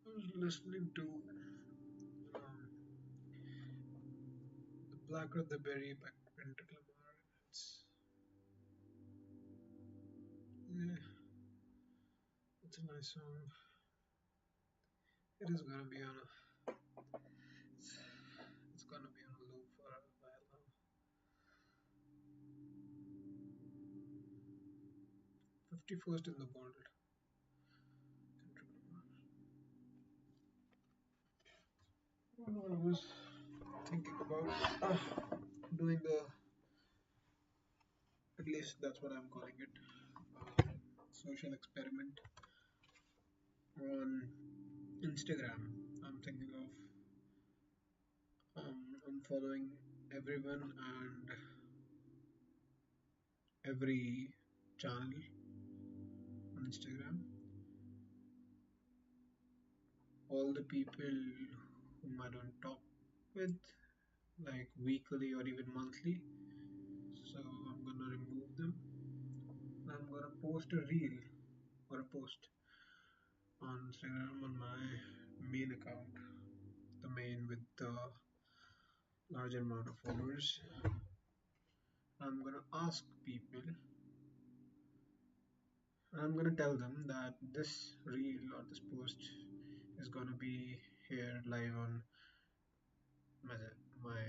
I was listening to The Blacker the Berry by Kendrick Lamar. Yeah, it's a nice song. It is gonna be on it's, it's gonna be on a loop for a while now. 51st in the world. Kendrick Lamar. I was thinking about doing at least that's what I'm calling it, social experiment on Instagram. I'm thinking of unfollowing everyone and every channel on Instagram, all the people whom I don't talk with, like weekly or even monthly. So I'm gonna remove them. I'm gonna post a reel or a post on Instagram on my main account, the main with the large amount of followers. I'm gonna ask people, I'm gonna tell them that this reel or this post is gonna be here live on my, my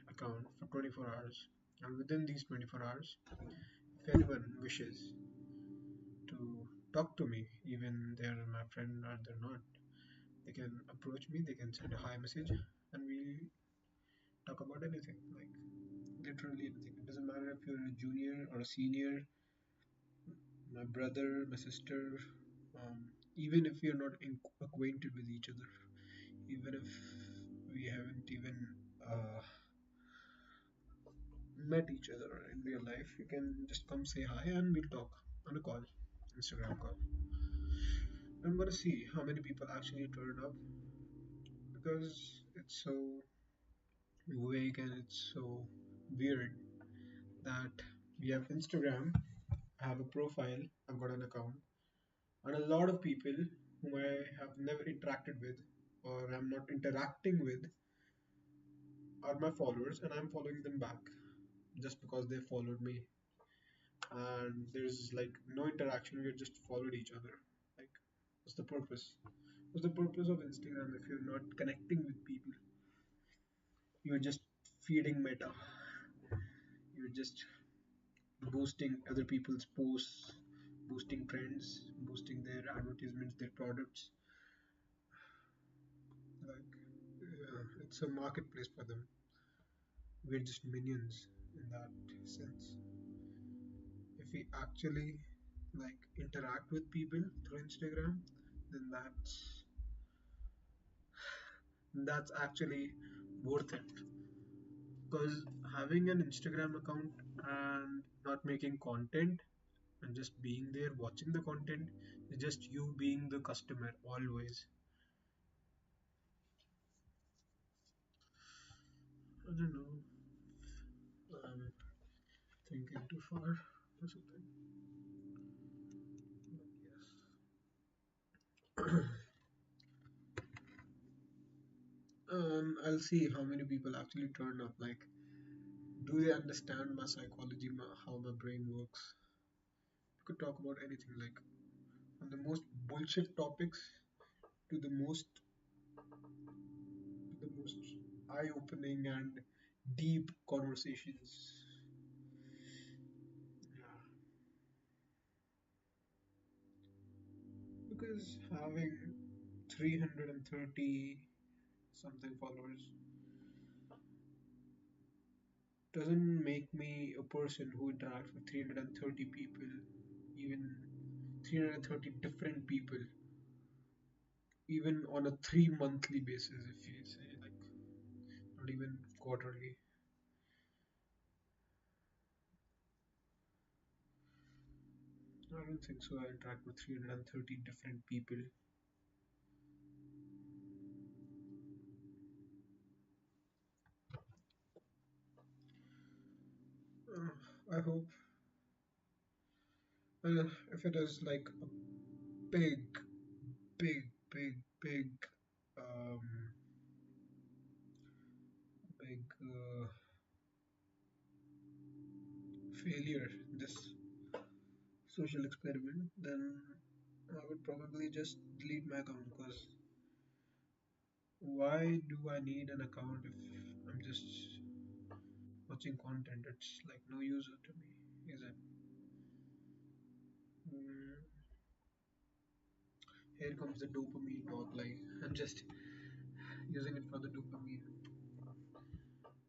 account for 24 hours. And within these 24 hours, if anyone wishes to talk to me, even they're my friend or they're not, they can approach me, they can send a hi message, and we'll talk about anything, like literally anything. It doesn't matter if you're a junior or a senior, my brother, my sister, even if we are not acquainted with each other, even if we haven't even uh, met each other in real life, you can just come say hi and we'll talk on a call, Instagram call. I'm gonna see how many people actually turn up because it's so vague and it's so weird that we have Instagram, I have a profile, I've got an account, and a lot of people whom I have never interacted with or I'm not interacting with are my followers and I'm following them back just because they followed me. And there's like no interaction, we just followed each other. Like, what's the purpose? What's the purpose of Instagram if you're not connecting with people? You're just feeding meta. You're just boosting other people's posts, boosting trends, boosting their advertisements, their products. Like, it's a marketplace for them. We're just minions in that sense. If we actually like interact with people through Instagram, then that's actually worth it. Because having an Instagram account and not making content and just being there watching the content is just you being the customer always. I don't know. I'm thinking too far or something. But yes. I'll see how many people actually turn up. Like, do they understand my psychology, how my brain works? We could talk about anything, like from the most bullshit topics to the most eye-opening and deep conversations. Yeah, because having 330 something followers doesn't make me a person who interacts with 330 people, even 330 different people, even on a 3 monthly basis, if you say, like, not even quarterly. I don't think so. I interact with 330 different people. I hope. If it is like a big, big, big big, um, big failure, this social experiment, then I would probably just delete my account because why do I need an account if I'm just watching content? It's like no user to me, is it? Mm, here comes the dopamine talk. Like I'm just using it for the dopamine.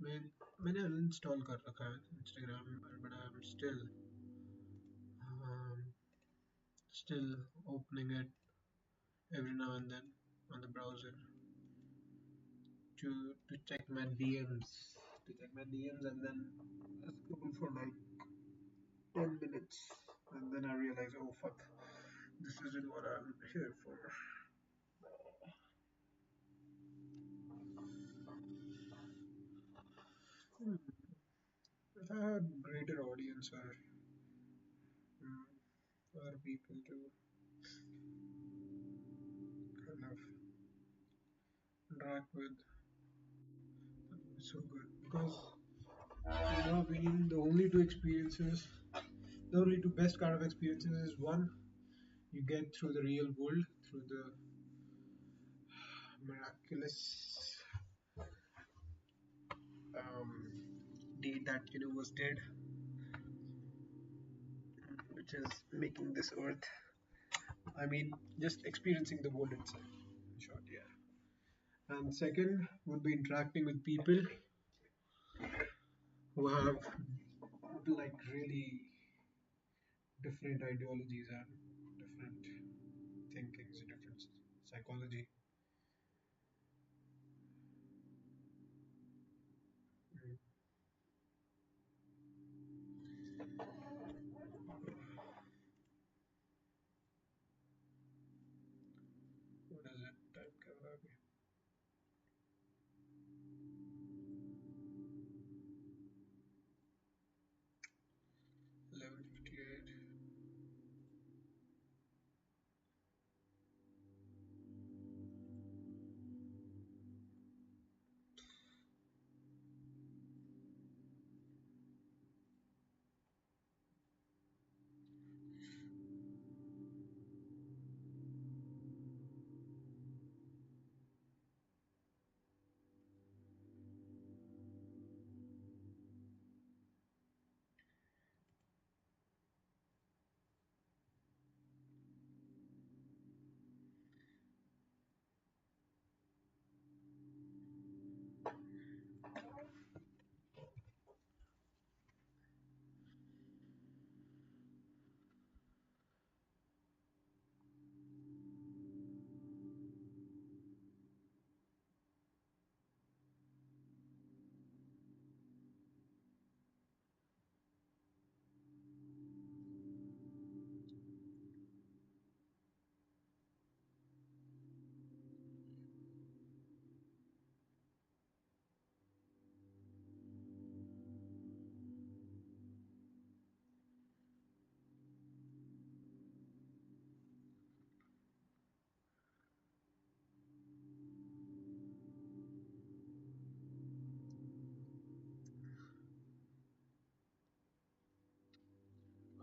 मैं मैंने uninstall कर रखा है Instagram, but I'm um, still opening it every now and then on the browser to check my DMs and then scroll for like 10 minutes and then I realize, oh fuck, this isn't what I'm here for. Hmm. If I had greater audience or people to kind of interact with, that would be so good. Because in my opinion, the only two best kind of experiences is one, you get through the real world, through the miraculous um, deed that universe did, which is making this earth. I mean, just experiencing the world itself. In short, yeah. And second would be interacting with people who have like really different ideologies and different thinkings, different psychology. Mm, what is it? Time camera 11:58.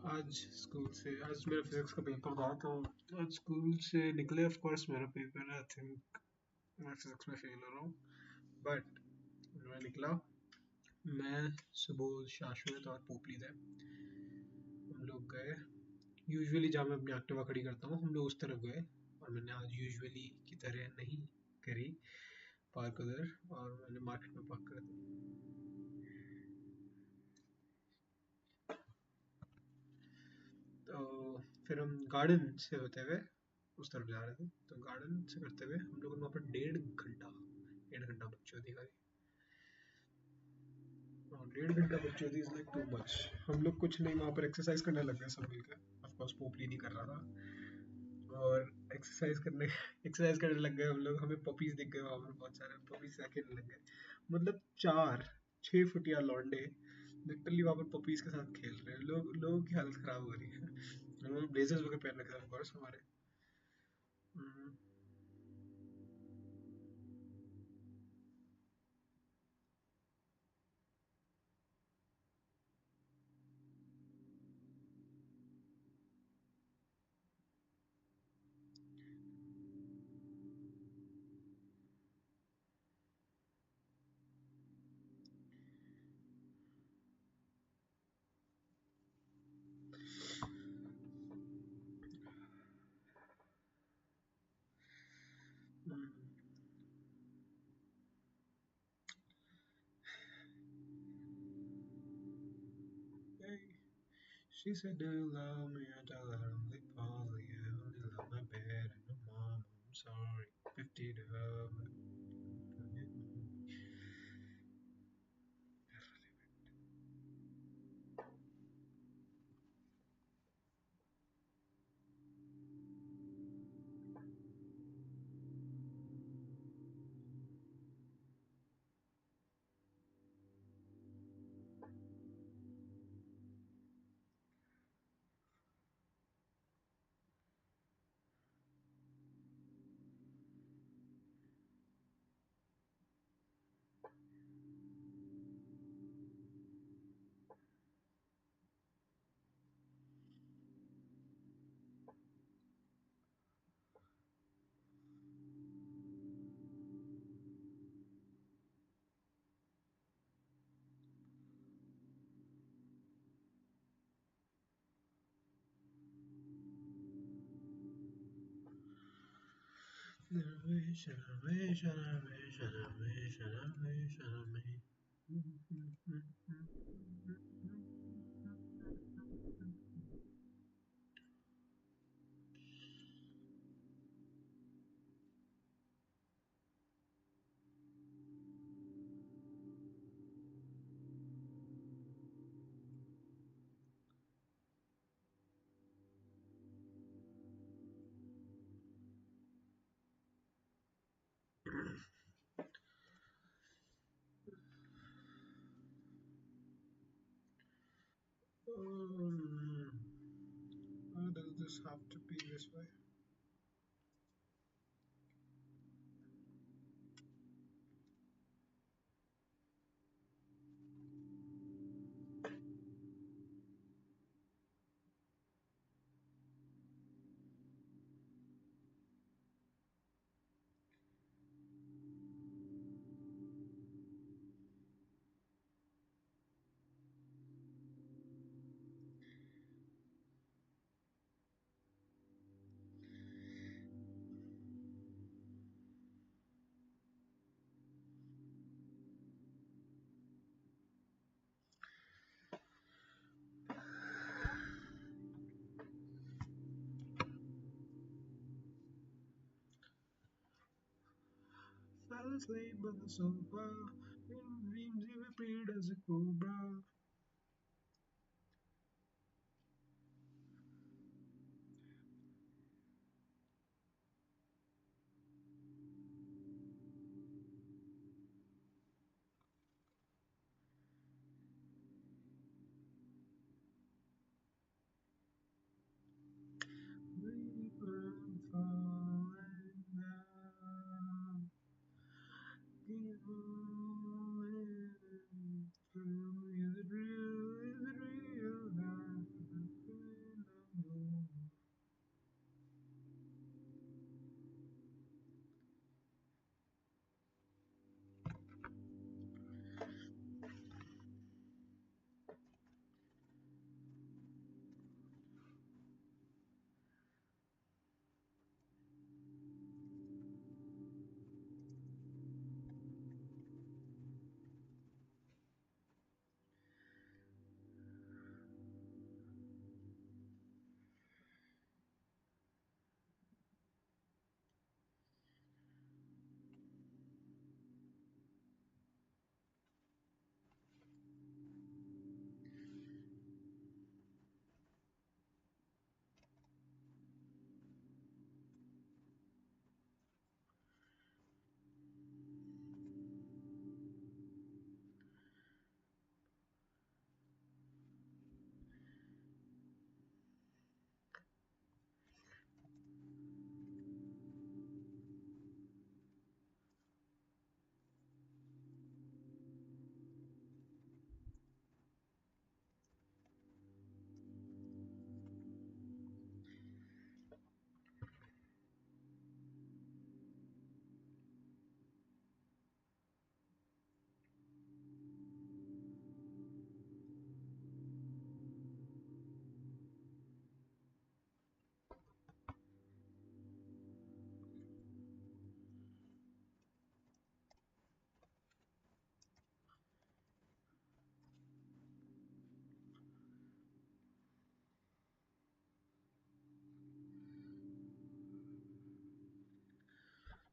आज मेरा physics का paper था तो आज school से निकले of course मेरा paper I think मैं फिजिक्स में फेल हो रहा हूँ बट मैं निकला मैं सुबोध शाश्वत और पोपली थे हम लोग गए यूजुअली जहाँ मैं अपनी एक्टिवा खड़ी करता हूँ हम लोग उस तरफ गए और मैंने आज यूजुअली की तरह नहीं करी पार्क उधर और मैंने मार्केट में पार्क कर दी तो फिर हम गार्डन से होते हुए उस तरफ जा रहे थे तो गार्डन से करते हुए हम लोगों ने वहाँ पर डेढ़ घंटा बकचोदी करी और डेढ़ घंटा बकचोदी इज लाइक टू मच हम लोग कुछ नहीं वहाँ पर एक्सरसाइज करने लग गए सब मिलकर ऑफ कोर्स पोपली नहीं कर रहा था और एक्सरसाइज करने लग गए हम लोग हमें पपीज दिख गए वहाँ पर बहुत सारे पपीज खेलने लग गए मतलब 4 6 फुटिया लौंडे लिटरली वहाँ पर पपीज के साथ खेल रहे हैं लोगों की हालत खराब हो रही है हम लोग ब्लेजर्स वगैरह पहन रखे थे ऑफ कोर्स हमारे She said, "Do you love me?" I tell her only Polly. I only love my bed and my mom. I'm sorry. 50 to her. Why does this have to be this way? Fell asleep on the sofa. In dreams, he appeared as a cobra. We were falling down. Keep moving. Is it real? Is it real?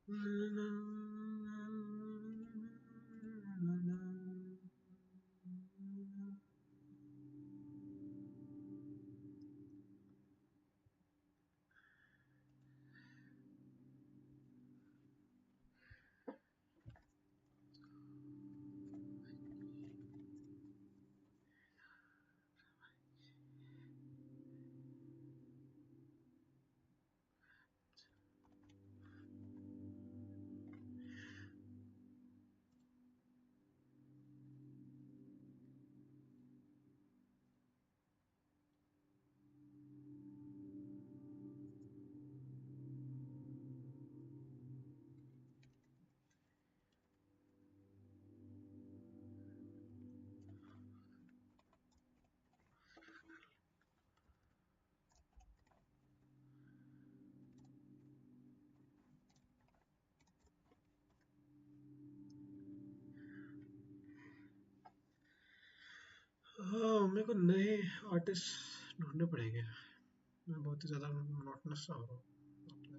हाँ, मेरे को नए artist ढूंढने पड़ेंगे। मैं बहुत ही ज़्यादा monotonous सा हो रहा हूँ अपने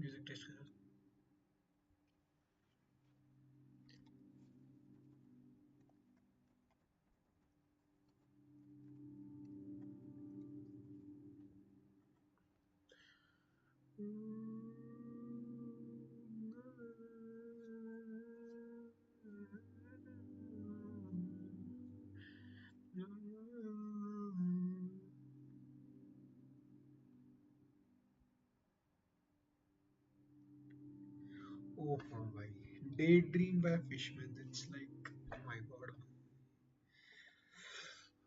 म्यूजिक टेस्ट के साथ। Oh, हाँ भाई, Daydream by Fishman. It's like, oh my God.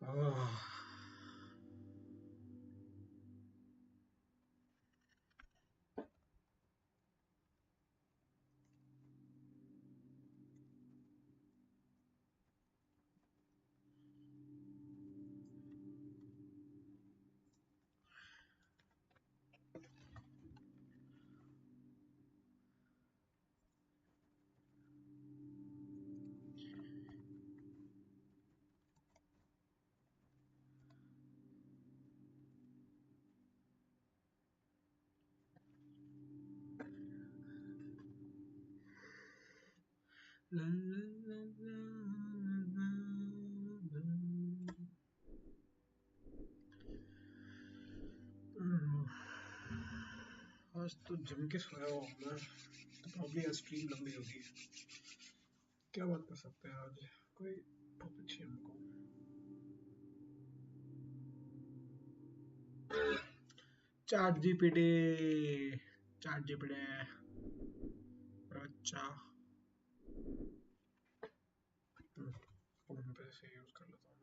Oh. La, la, la, la, la, आज तो जम के सोया हूँ मैं। तो प्रॉब्ली आज स्ट्रीम लंबी होगी। क्या बात कर सकते हैं आज? कोई टॉपिक चाहिए हमको। Chat GPT. Chat GPT. अच्छा। फोन पे से यूज कर लेता हूँ।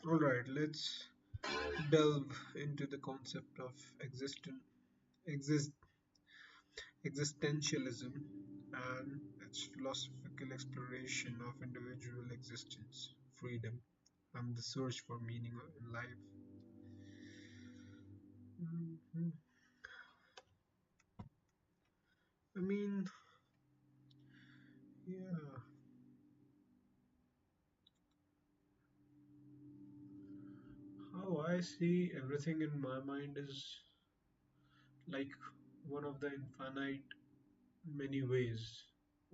All right, let's delve into the concept of exist, existentialism and its philosophical exploration of individual existence, freedom, and the search for meaning in life. Mhm. I mean, yeah, how I see everything in my mind is like one of the infinite many ways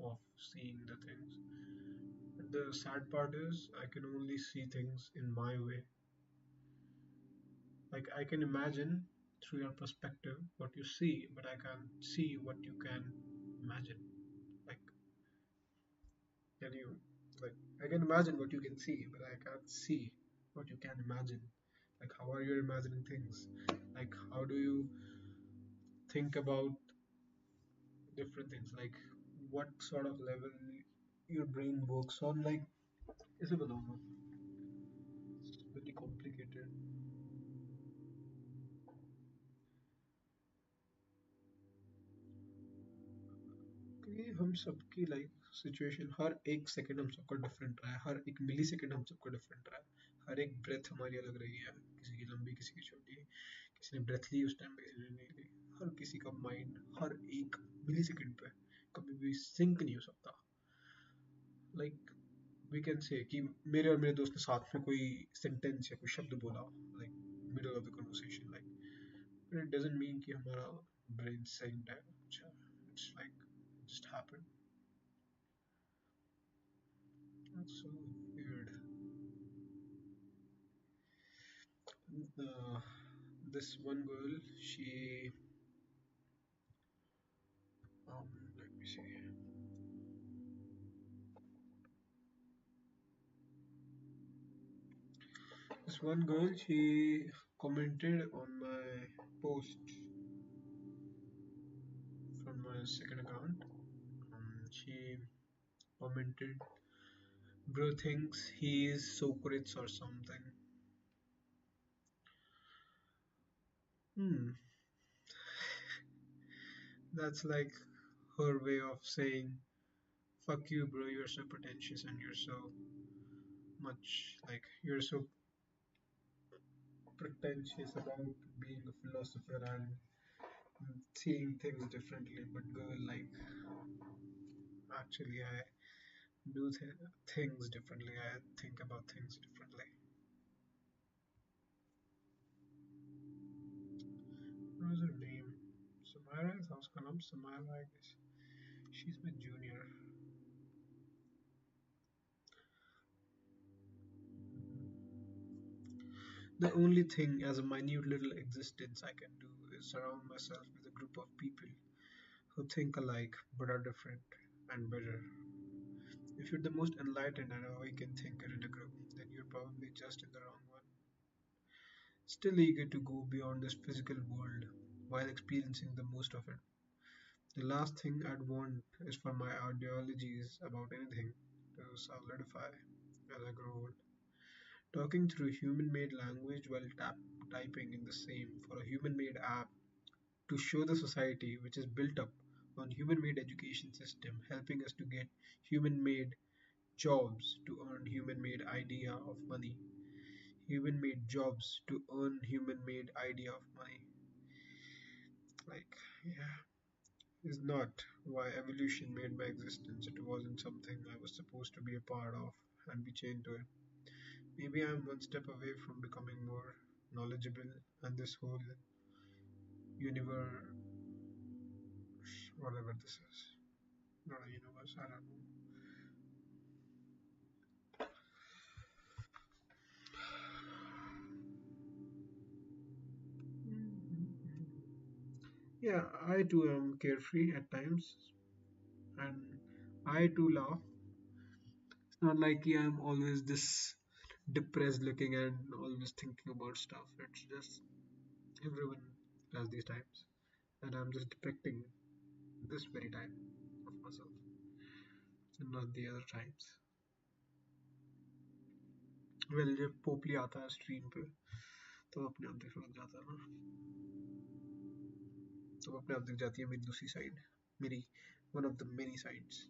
of seeing the things. But the sad part is, I can only see things in my way. Like, I can imagine through your perspective what you see, but I can't see what you can imagine. Like, can you, like, I can imagine what you can see, but I can't see what you can imagine. Like, how are you imagining things? Like, how do you think about different things? Like, what sort of level your brain works on, like, is a banana. It's very complicated. क्योंकि हम सबकी like situation हर एक second हम सबका different रहा है, हर एक मिली second हम सबका डिफरेंट रहा है, हर एक ब्रेथ हमारी अलग रही है, किसी की लंबी किसी की छोटी, किसी ने ब्रेथ ली उस टाइम पे किसी ने नहीं ली। हर किसी का माइंड हर एक मिली सेकंड पे कभी भी सिंक नहीं हो सकता। लाइक वी कैन से कि मेरे और मेरे दोस्त ने साथ में कोई सेंटेंस या कोई शब्द बोला, like middle of the conversation, like, but it doesn't mean कि हमारा ब्रेन सिंक्ड है, अच्छा, it's like just happened. That's so weird. uh, this one girl, she, let me see, this one girl, she commented on my post from my second account. She commented, bro thinks he is Socrates or something. Hmm, that's like her way of saying, fuck you, bro, you're so pretentious and you're so much, like, you're so pretentious about being a philosopher and seeing things differently. But girl, like, actually, I do things differently. I think about things differently. What was her name? Samira is house Kanam. Samira, I guess. She's my junior. The only thing as a minute little existence I can do is surround myself with a group of people who think alike but are different and better. If you're the most enlightened and awakened thinker in a group, then you're probably just in the wrong one. Still eager to go beyond this physical world while experiencing the most of it. The last thing I'd want is for my ideologies about anything to solidify as I grow old. Talking through human made language while typing in the same for a human made app to show the society which is built up on human made education system helping us to get human made jobs to earn human made idea of money, human made jobs to earn human made idea of money, like, yeah, is not why evolution made my existence. It wasn't something I was supposed to be a part of and be chained to it. Maybe I'm one step away from becoming more knowledgeable, and this whole universe, whatever this is, not a universe, I don't know. Yeah, I too am carefree at times, and I too laugh. It's not like I'm always this depressed looking and always thinking about stuff. It's just everyone does these times, and I'm just depicting this very time of myself and not the other times. Well जब पोपली आता है stream पे तो अपने आप दिखने लग जाता है ना, तो अपने आप दिख जाती है मेरी दूसरी साइड, मेरी one of the many sides.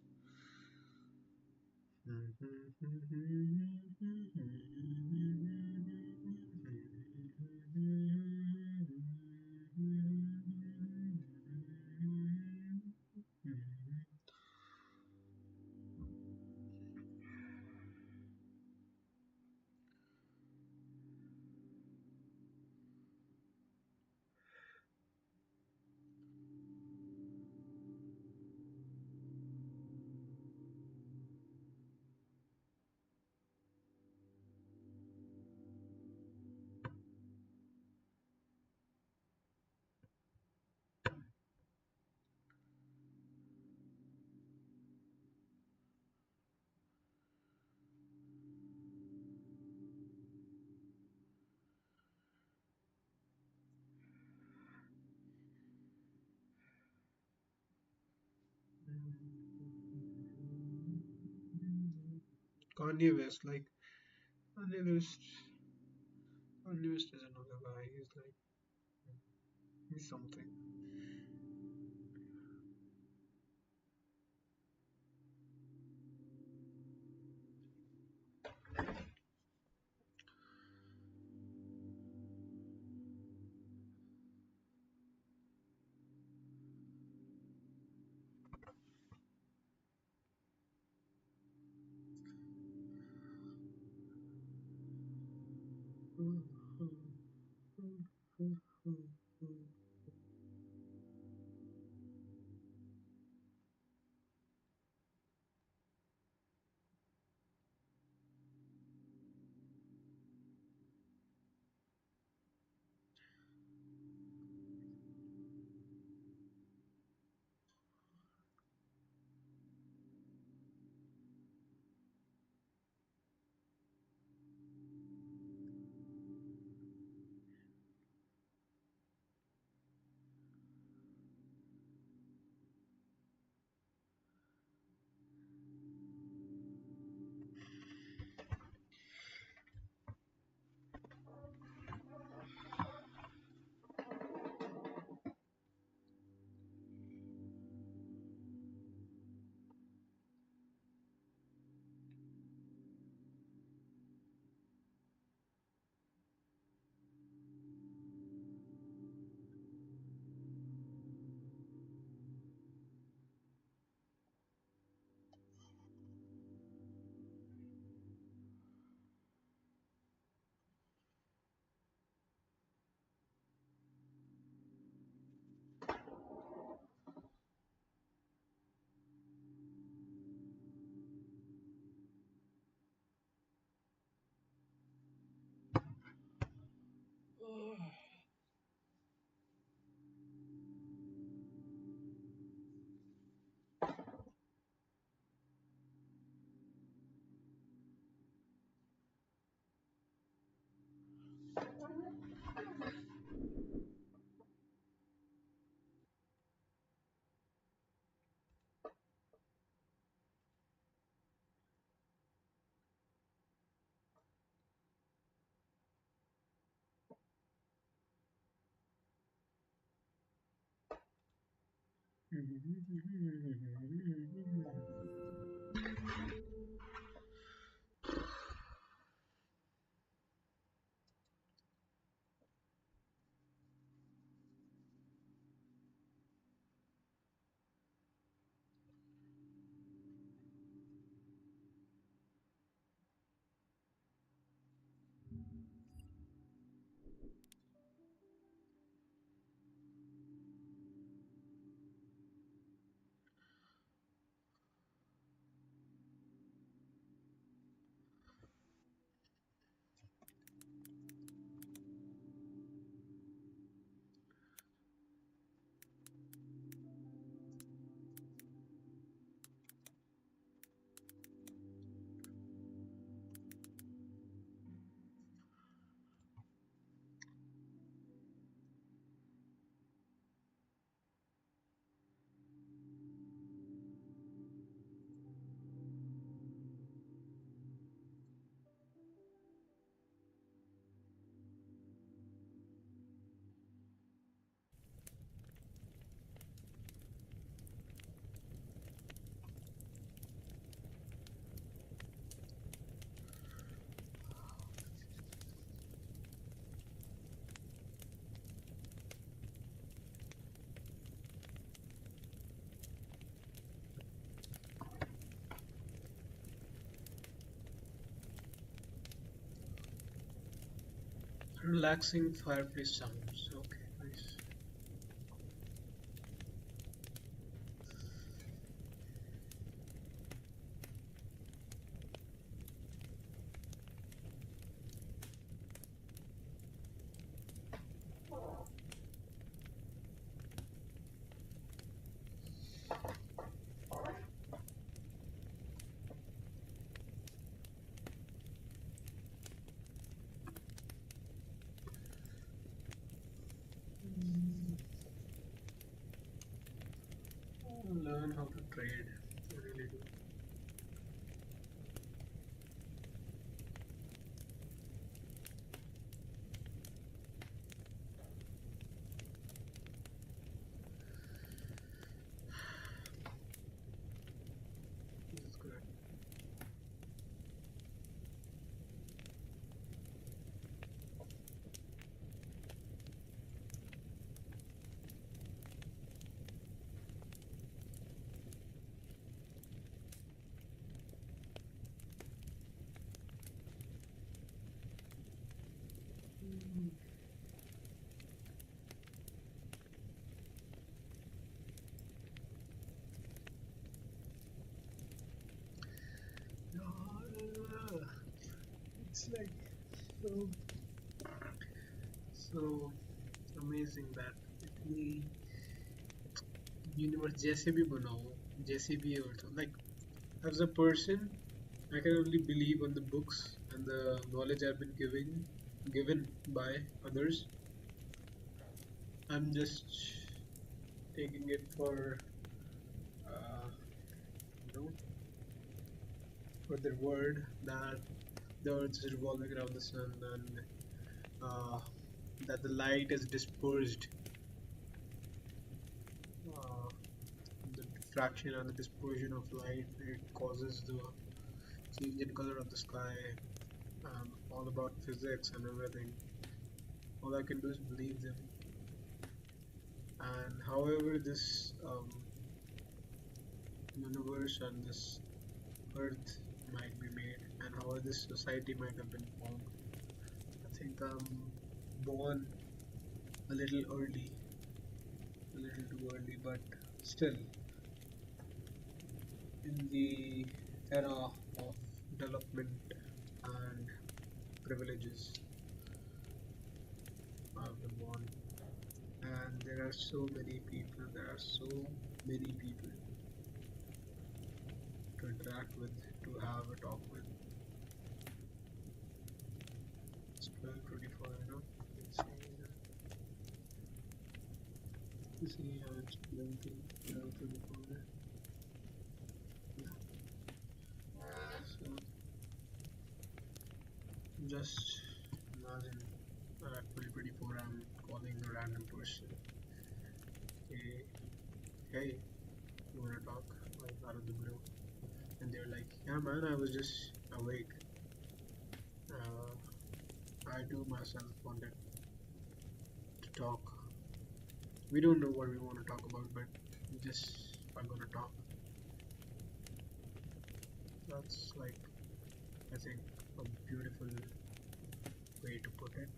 Kanye West, like Kanye West, Kanye West is another guy. He's something. Relaxing fireplace sounds. Okay, nice. Learn how to trade. I really do. It's like so so amazing that इतनी universe जैसे भी बनाओ जैसे भी है मतलब like as a person I can only believe on the books and the knowledge I've been given by others. I'm just taking it for uh, you know for the word that the earth is revolving around the sun and uh, that the light is dispersed, uh, the diffraction and the dispersion of light it causes the change in color of the sky, all about physics and everything. All I can do is believe them. And however this universe and this earth might be made and how this society might have been formed, I think I'm born a little early, a little too early, but still in the era of development and privileges, I've been born. And there are so many people, there are so many people to interact with, to have a talk with. It's 12:24, you know. Let's see how it's 12:24. Yeah. So just imagine at 12:24 I'm calling a random person. Hey, hey, you wanna talk? Like out of the blue. And they're like, yeah man, I was just awake. Uh, I too myself wanted to talk. We don't know what we want to talk about, but we just are gonna talk. That's like, I think, a beautiful way to put it.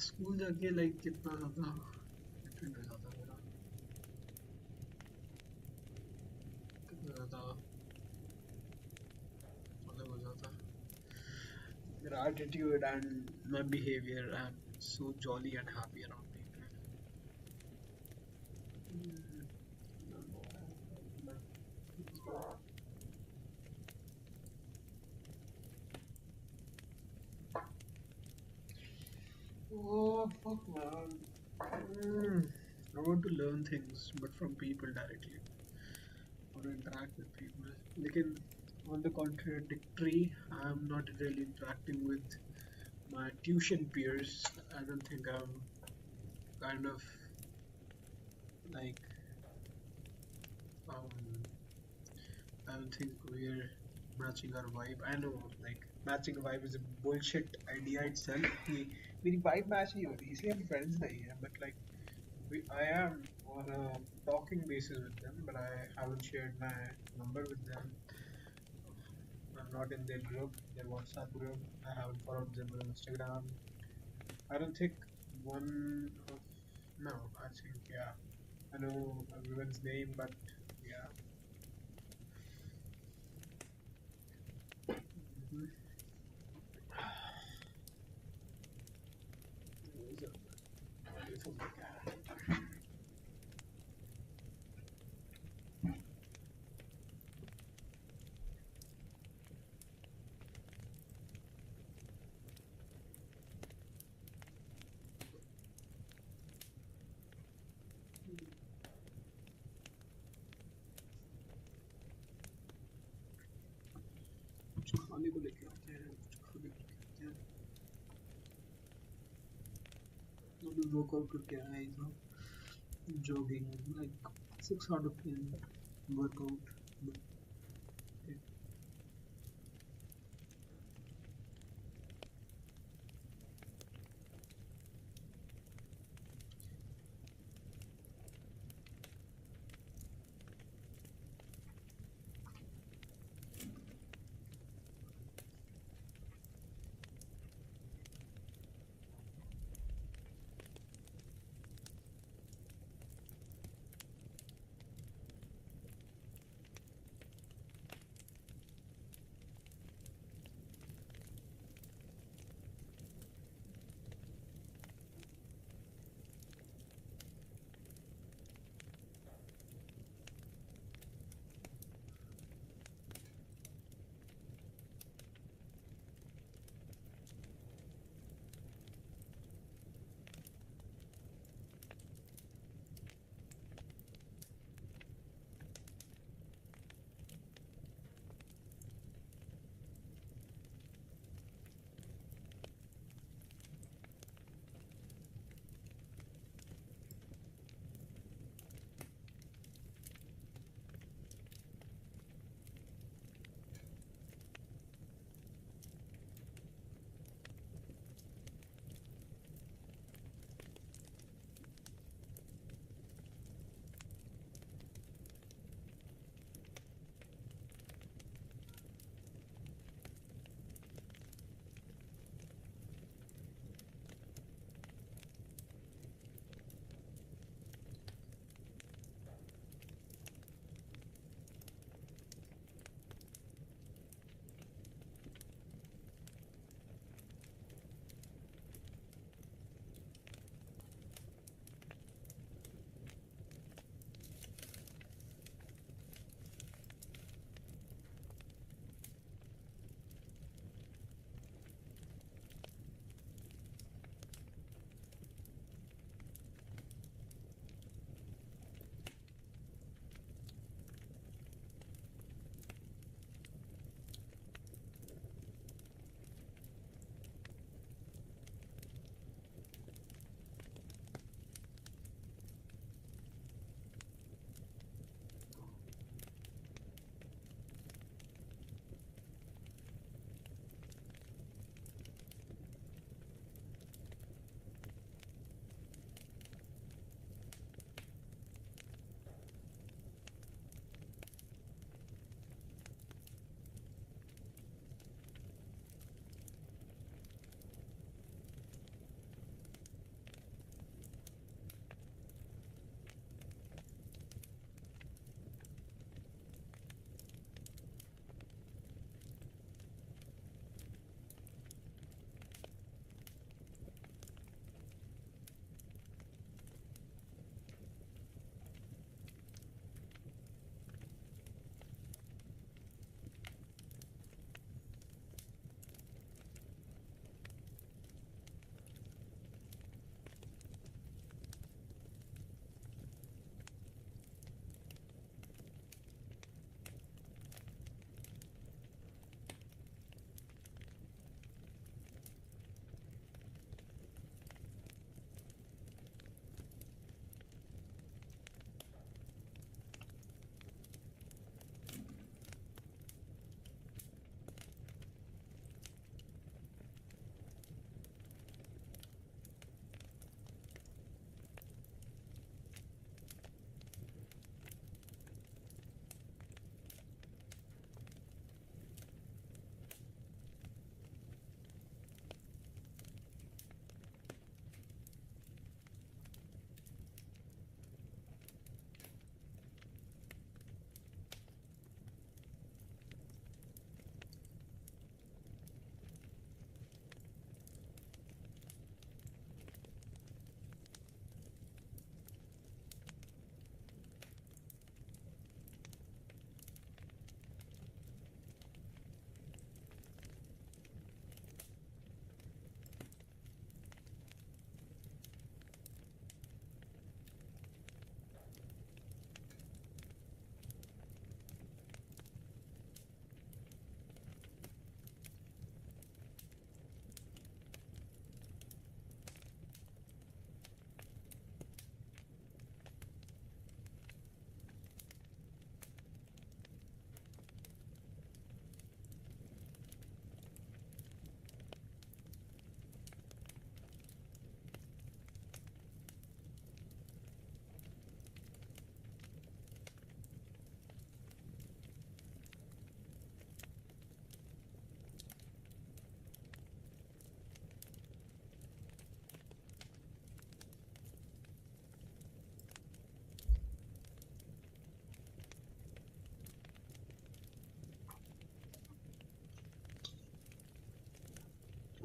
School जाके like कितना ज़्यादा different हो जाता है मेरा, कितना ज़्यादा अलग हो जाता है मेरा attitude and my behavior. I'm so jolly and happy around people. Mm, oh fuck man. I want to learn things, but from people directly. Or interact with people. लेकिन on the contradictory, I'm not really interacting with my tuition peers. I don't think I'm kind of like um I don't think we're matching our vibe. I know like matching a vibe is a bullshit idea itself. कि मेरी vibe match नहीं हो रही इसलिए हम friends नहीं हैं. But like I am on a talking basis with them, but I haven't shared my number with them. I'm not in their group, their WhatsApp group. I haven't followed them on Instagram. I don't think one of no. I think yeah. I know everyone's name, but yeah. Mhm. There's a beautiful cat. कुछ खाने को लेके आते हैं कुछ खाने को लेके आते हैं the workout routine is jogging, like 6 out of 10 workout. But it,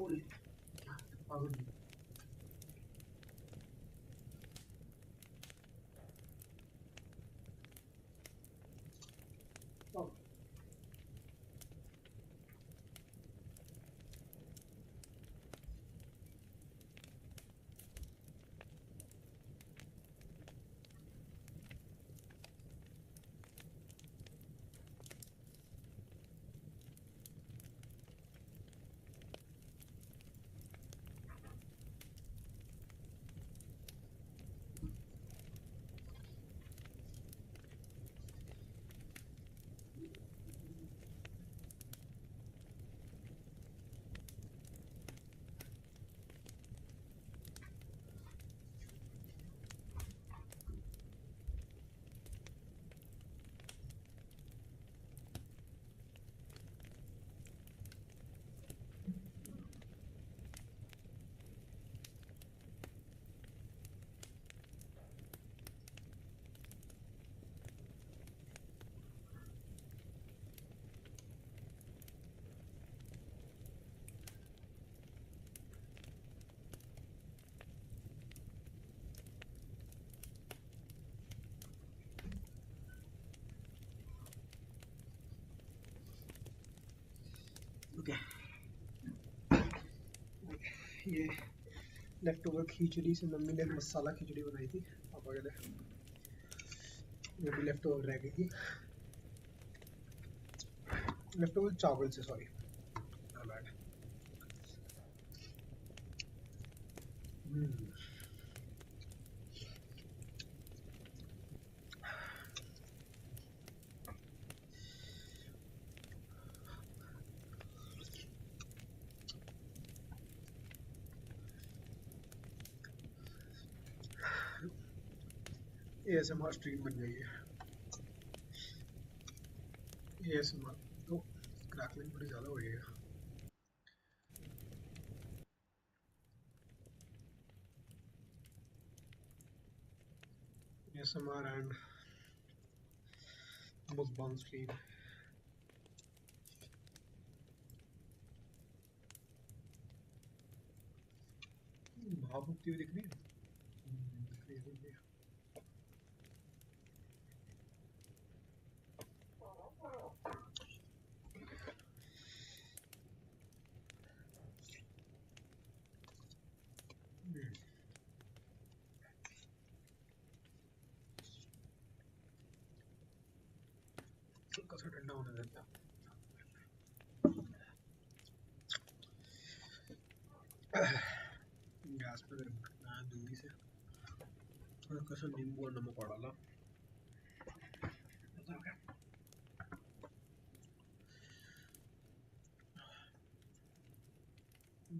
बोले क्या पागल पागल। ओके, ये लेफ्ट ओवर खिचड़ी से मम्मी ने एक मसाला खिचड़ी बनाई थी पापा के लिए, वो भी लेफ्ट ओवर रह गई थी। लेफ्ट ओवर चावल से, सॉरी, बैड। ASMR स्ट्रीम बन गई है। ASMR तो क्रैकलिंग बड़ी ज़्यादा हो रही है। ASMR and mukbang stream। भाव उगती हुई दिख रही है। दिख रही है, दिख रही है। हल्का सा ठंडा होने देता है। गैस पे रखना है जल्दी से। हल्का सा नींबू और नमक और डाला।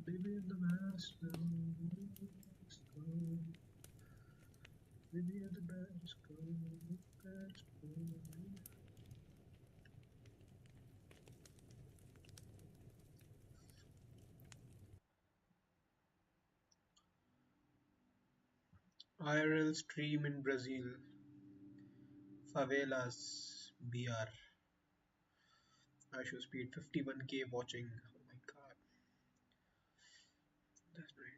Baby in the best girl, baby in the best girl, best girl. IRL stream in Brazil, favelas, BR. I show speed 51K watching. Oh my god, that's nice.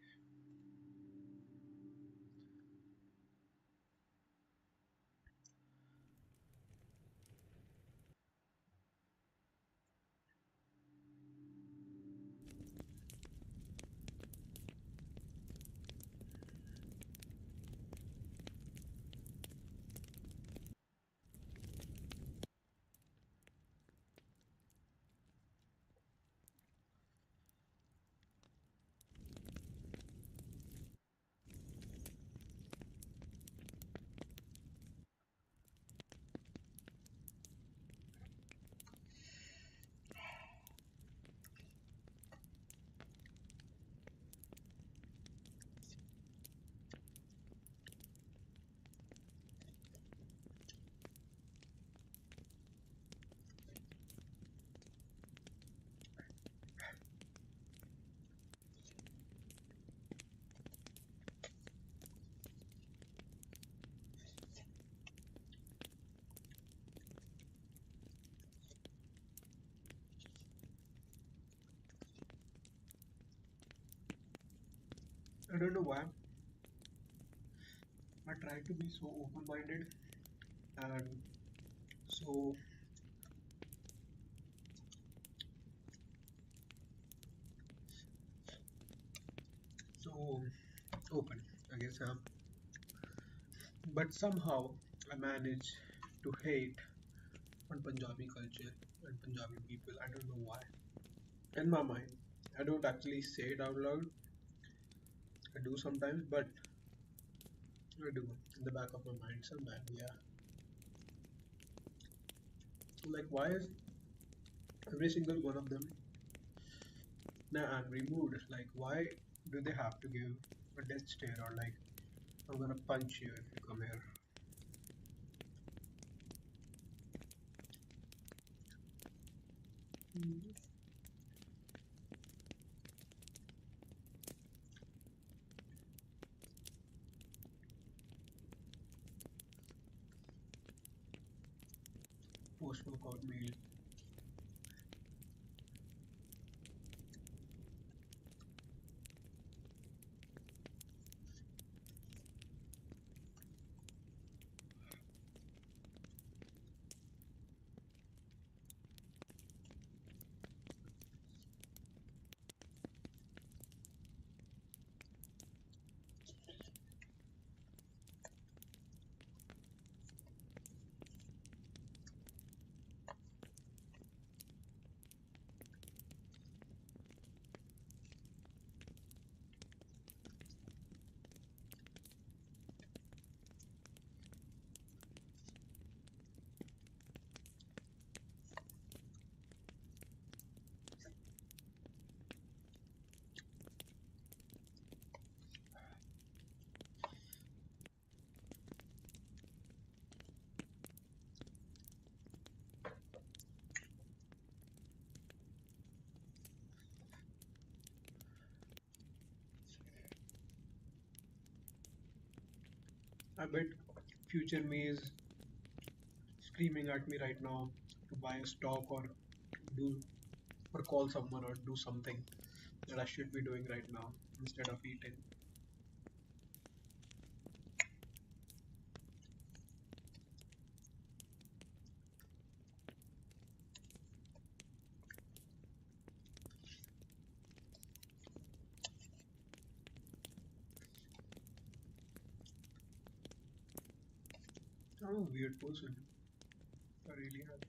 I don't know why. I try to be so open-minded and so so open, I guess. But somehow I manage to hate on Punjabi culture and Punjabi people. I don't know why. In my mind, I don't actually say it out loud. I do sometimes, but I do in the back of my mind sometimes. Yeah, like why is every single one of them in an angry mood? Like why do they have to give a death stare or like I'm gonna punch you if you come here? Post workout meal. I bet future me is screaming at me right now to buy a stock or do or call someone or do something that I should be doing right now instead of eating. I'm a weird person. I really am.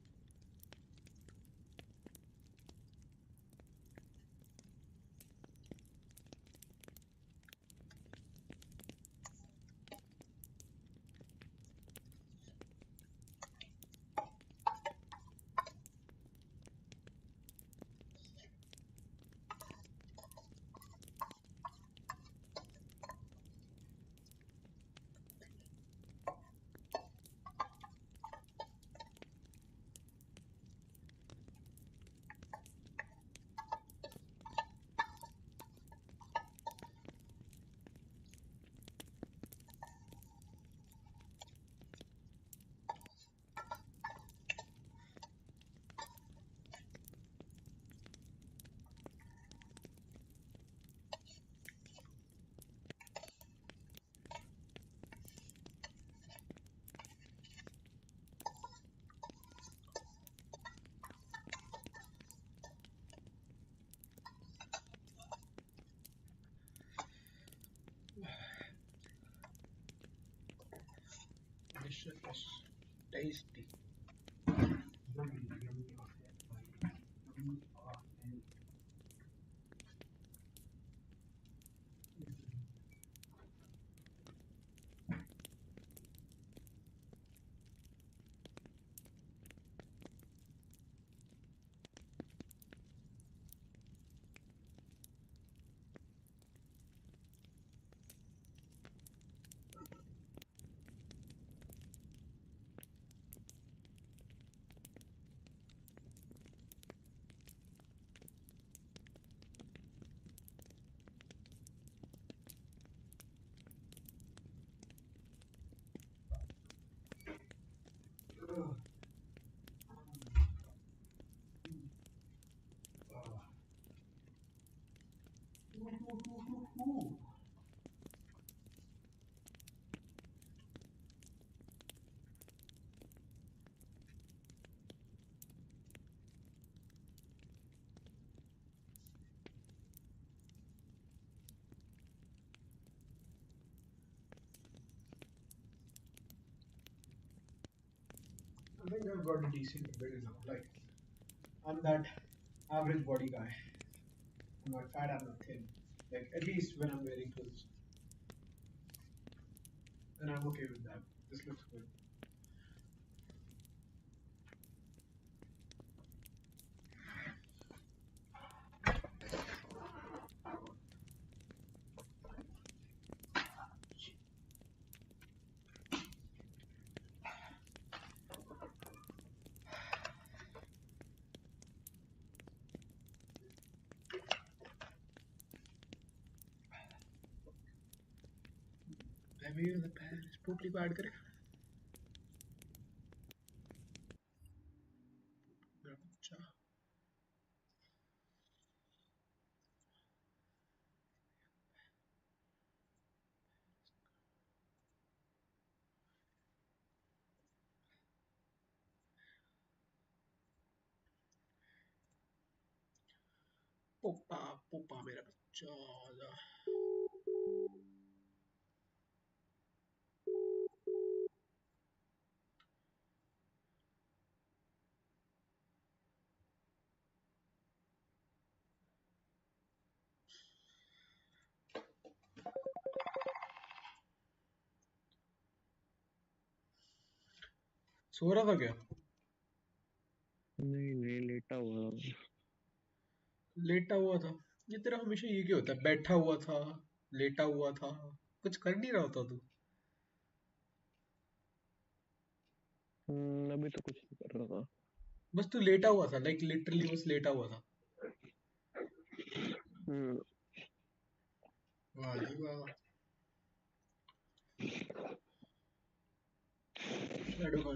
Delicious, tasty. Yummy, yummy. I think I've got a decent build now. Like I'm that average body guy. I'm not fat, I'm not thin. Like at least when I'm wearing clothes, and I'm okay with that. This looks good. Heavy the Paris. पोटली को add करें मेरा बच्चा पोपा पोपा मेरा बच्चा आजा। सो रहा था क्या? नहीं नहीं लेटा हुआ था। लेटा हुआ था? ये तेरा हमेशा ये क्या होता है? बैठा हुआ था, लेटा हुआ था, कुछ कर नहीं रहा होता तू? अभी तो कुछ नहीं कर रहा था। बस तू लेटा हुआ था, लाइक लिटरली बस लेटा हुआ था। हम्म, वाह जी वाह। शैडो का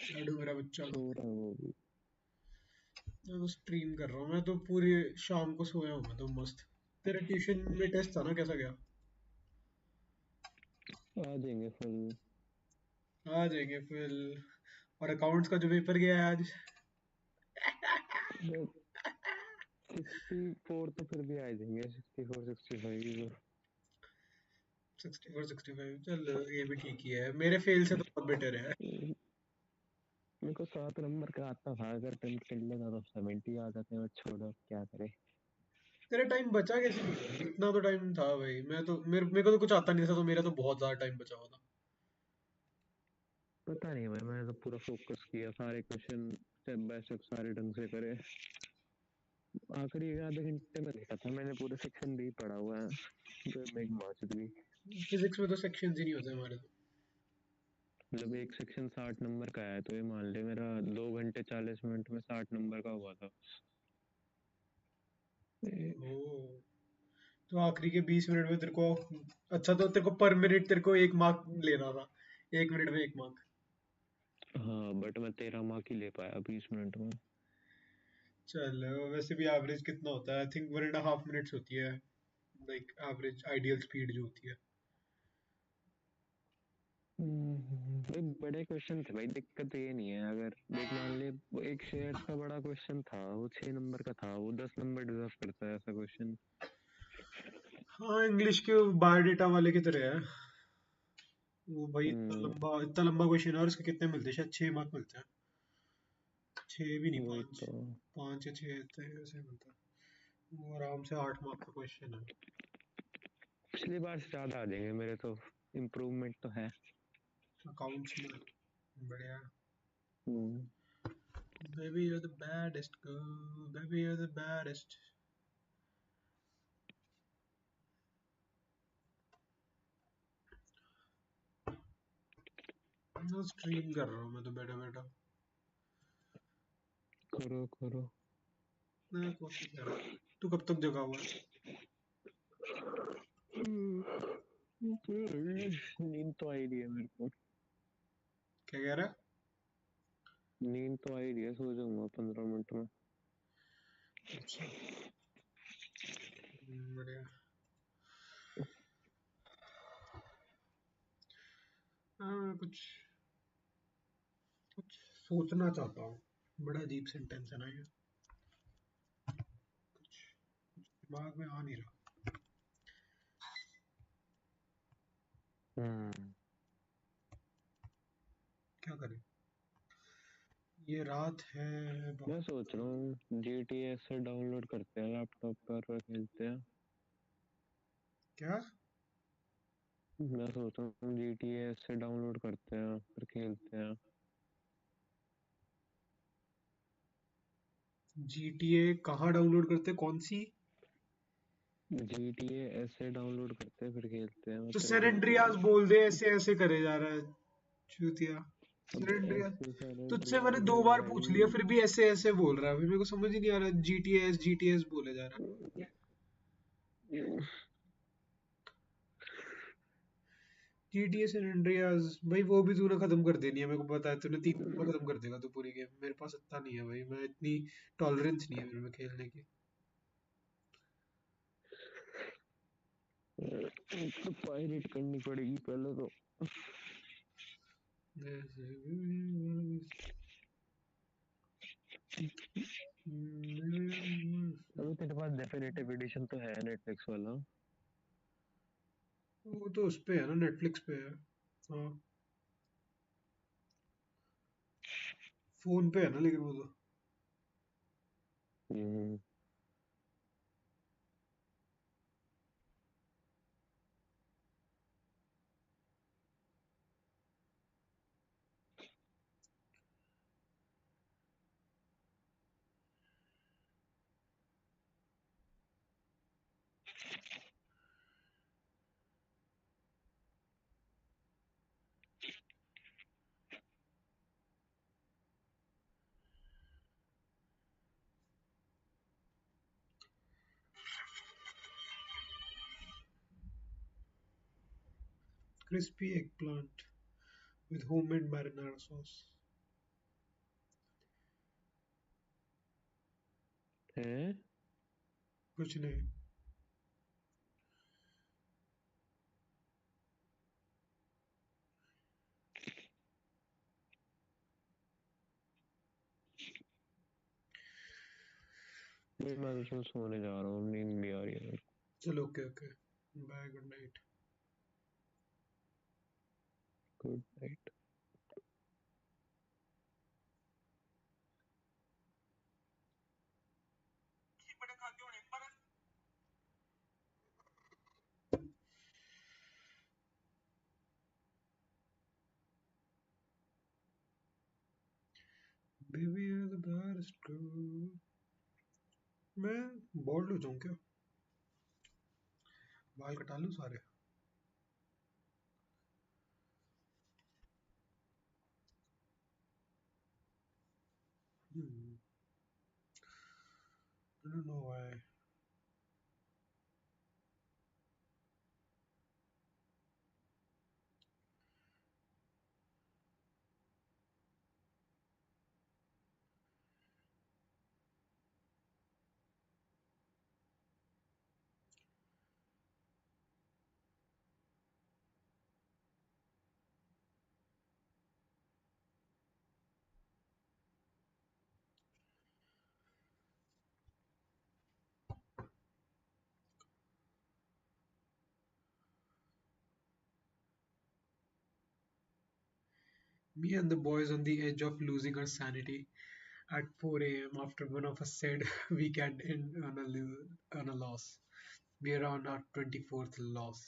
शैडो मेरा बच्चा सो रहा है वो भी। मैं तो स्ट्रीम कर रहा हूँ। मैं तो पूरी शाम को सोया हूँ। मैं तो मस्त। तेरा ट्यूशन में टेस्ट था ना, कैसा गया? आ जाएंगे फुल। आ जाएंगे फिर। और अकाउंट्स का जो पेपर गया है आज। 64 तो फिर भी आ जाएंगे, 64 65 तो। 64 65 चल ये भी ठीक ही है, मेरे फेल से तो बहुत बेटर है। मेरे को 7 नंबर का आता था, अगर 10 कर लेता तो 70 आ जाते हैं। छोड़ो क्या करे। तेरा टाइम बचा कैसे नहीं है? इतना तो टाइम था भाई। मैं तो मेरे को तो कुछ आता नहीं था, तो मेरा तो बहुत ज्यादा टाइम बचा हुआ था। पता नहीं भाई, मैंने तो पूरा फोकस किया, सारे क्वेश्चन स्टेप बाय स्टेप सारे ढंग से करे। आखिरी आधे घंटे में देखा था मैंने, पूरा सेक्शन भी पढ़ा हुआ है जो मेरी माँ चुद गई। फिजिक्स में तो सेक्शन ही नहीं होते हमारे तो। मतलब एक सेक्शन 60 नंबर का है, तो ये मान ले मेरा 2 घंटे 40 मिनट में 60 नंबर का हुआ था। ओ, तो आखिरी के 20 मिनट में तेरे को, अच्छा तो तेरे को पर मिनट तेरे को 1 मार्क लेना था। 1 मिनट में 1 मार्क। हाँ बट मैं 13 मार्क ही ले पाया 20 मिनट में। चल वैसे भी एवरेज कितना होता है? आई थिंक 1.5 मिनट्स होती है, लाइक एवरेज आइडियल स्पीड जो होती है। भाई बड़े क्वेश्चन थे भाई, दिक्कत तो ये नहीं है। अगर देख मान ले वो एक शेयर्स का बड़ा क्वेश्चन था, वो 6 नंबर का था, वो 10 नंबर डिजर्व करता है ऐसा क्वेश्चन। हाँ, इंग्लिश के बायोडेटा वाले की तरह है वो भाई। हम्म, इतना लंबा क्वेश्चन है, और इसके कितने मिलते हैं? शायद 6 मार्क मिलते हैं। 6 भी नहीं, वही 5। तो। 5 या 6 इतने ऐसे मिलता है। वो आराम से 8 मार्क का क्वेश्चन है। पिछली बार से ज्यादा आ जाएंगे मेरे तो, इम्प्रूवमेंट तो है। अकाउंट्स में बढ़िया। हम्म, Baby, you're the baddest girl. Baby, you're the baddest. मैं स्ट्रीम कर रहा हूँ, मैं तो बैठा बैठा। करो करो। मैं कोशिश कर रहा हूँ। तू कब तक जगा हुआ है? नींद तो आ ही रही है मेरे को। क्या कह रहा है? नींद तो आ ही रही है, सो जाऊंगा 15 मिनट में। अच्छा, बढ़िया। हाँ, मैं कुछ कुछ सोचना चाहता हूँ। बड़ा अजीब सेंटेंस है ना ये। कुछ दिमाग में आ नहीं रहा। हम्म, ये रात है मैं सोच रहा हूँ GTA से डाउनलोड करते हैं लैपटॉप पर और खेलते हैं। क्या? मैं सोच रहा हूँ GTA से डाउनलोड करते हैं फिर खेलते हैं। GTA कहाँ डाउनलोड करते, कौन सी? GTA ऐसे डाउनलोड करते हैं फिर खेलते हैं, मैं तो तेरे सैन को एंड्रियास बोल दे, ऐसे ऐसे करे जा रहा है चूतिया। सैन अब एंड्रियास ऐसे सैन तुझसे मैंने एंड्रियास 2 बार है पूछ लिया ही। फिर भी ऐसे ऐसे बोल रहा है, अभी मेरे को समझ ही नहीं आ रहा, जीटीएस बोले जा रहा है। जीटीए सैन एंड्रियास भाई वो भी तूने खत्म कर देनी है, मेरे को पता है तूने 3 दिन में खत्म कर देगा तू पूरी गेम, मेरे पास इतना नहीं है भाई, मैं इतनी टॉलरेंस नहीं है मेरे में खेलने की। तो पायरेट करनी पड़ेगी पहले तो। अभी तेरे पास डेफिनेटिव एडिशन तो है नेटफ्लिक्स वाला। वो तो उस पे है ना, नेटफ्लिक्स पे है। हाँ, फोन पे है ना लेकिन वो तो। हम्म। crispy eggplant with homemade marinara sauce. है। कुछ नहीं। नहीं मैं तो उसमें सोने जा रहा हूँ, नींद भी आ रही है। चलो okay okay, bye, good night. Good night. Baby you're the baddest girl। मैं बोल्ड हो जाऊं क्या? बाल कटा लूं सारे? hmm. I don't know why। Me and the boys on the edge of losing our sanity at 4 a.m. after one of us said we can end on a loss. We are on our 24th loss.